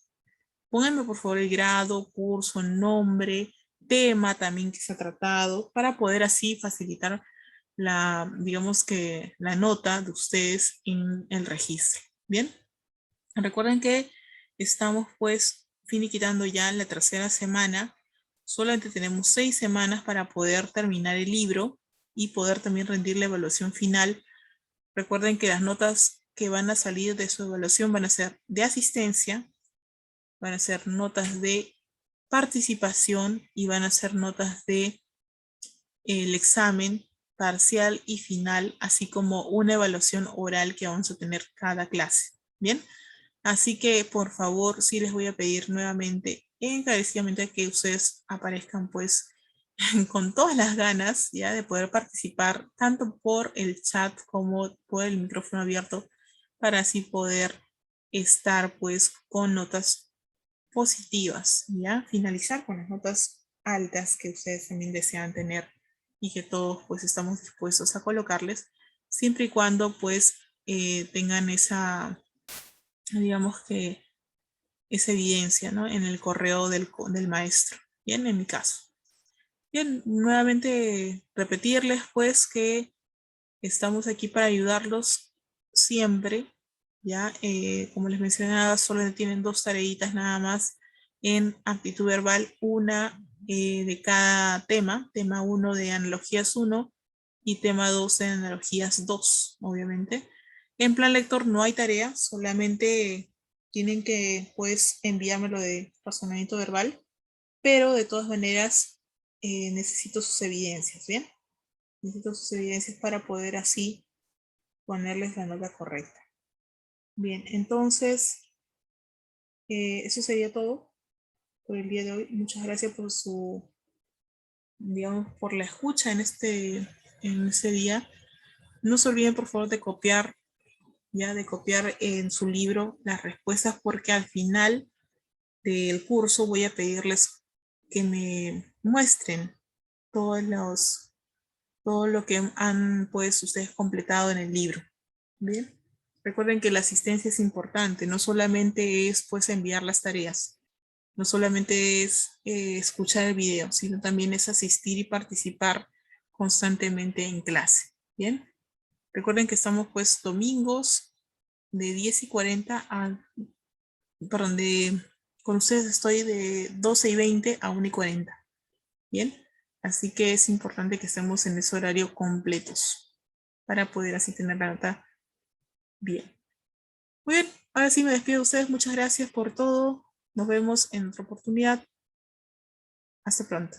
Pónganme por favor el grado, curso, nombre, tema también que se ha tratado, para poder así facilitar la, digamos que la nota de ustedes en el registro. Bien, recuerden que estamos pues finiquitando ya la tercera semana. Solamente tenemos 6 semanas para poder terminar el libro y poder también rendir la evaluación final. Recuerden que las notas que van a salir de su evaluación van a ser de asistencia, van a ser notas de participación y van a ser notas de el examen parcial y final, así como una evaluación oral que vamos a tener cada clase. Bien, así que por favor, sí les voy a pedir nuevamente, encarecidamente, que ustedes aparezcan pues con todas las ganas ya de poder participar, tanto por el chat como por el micrófono abierto, para así poder estar pues con notas positivas, ¿ya? Finalizar con las notas altas que ustedes también desean tener y que todos pues estamos dispuestos a colocarles, siempre y cuando pues tengan esa, digamos que, esa evidencia, ¿no? En el correo del maestro, bien, en mi caso. Bien, nuevamente repetirles pues que estamos aquí para ayudarlos siempre, ¿ya? Como les mencionaba, solo tienen 2 tareitas nada más en aptitud verbal, una de cada tema, tema 1 de analogías 1 y tema 2 de analogías 2, obviamente. En plan lector no hay tarea, solamente tienen que pues enviármelo de razonamiento verbal, pero de todas maneras necesito sus evidencias, ¿bien? Necesito sus evidencias para poder así ponerles la nota correcta. Bien, entonces, eso sería todo por el día de hoy. Muchas gracias por su, digamos, por la escucha en este día. No se olviden, por favor, de copiar, ya, de copiar en su libro las respuestas, porque al final del curso voy a pedirles que me muestren todos los, todo lo que han, pues, ustedes completado en el libro. Bien. Recuerden que la asistencia es importante, no solamente es pues enviar las tareas, no solamente es escuchar el video, sino también es asistir y participar constantemente en clase. Bien. Recuerden que estamos pues domingos de 10:40 a, perdón, con ustedes estoy de 12:20 a 1:40. Bien. Así que es importante que estemos en ese horario completos para poder así tener la nota bien. Muy bien, ahora sí me despido de ustedes. Muchas gracias por todo. Nos vemos en otra oportunidad. Hasta pronto.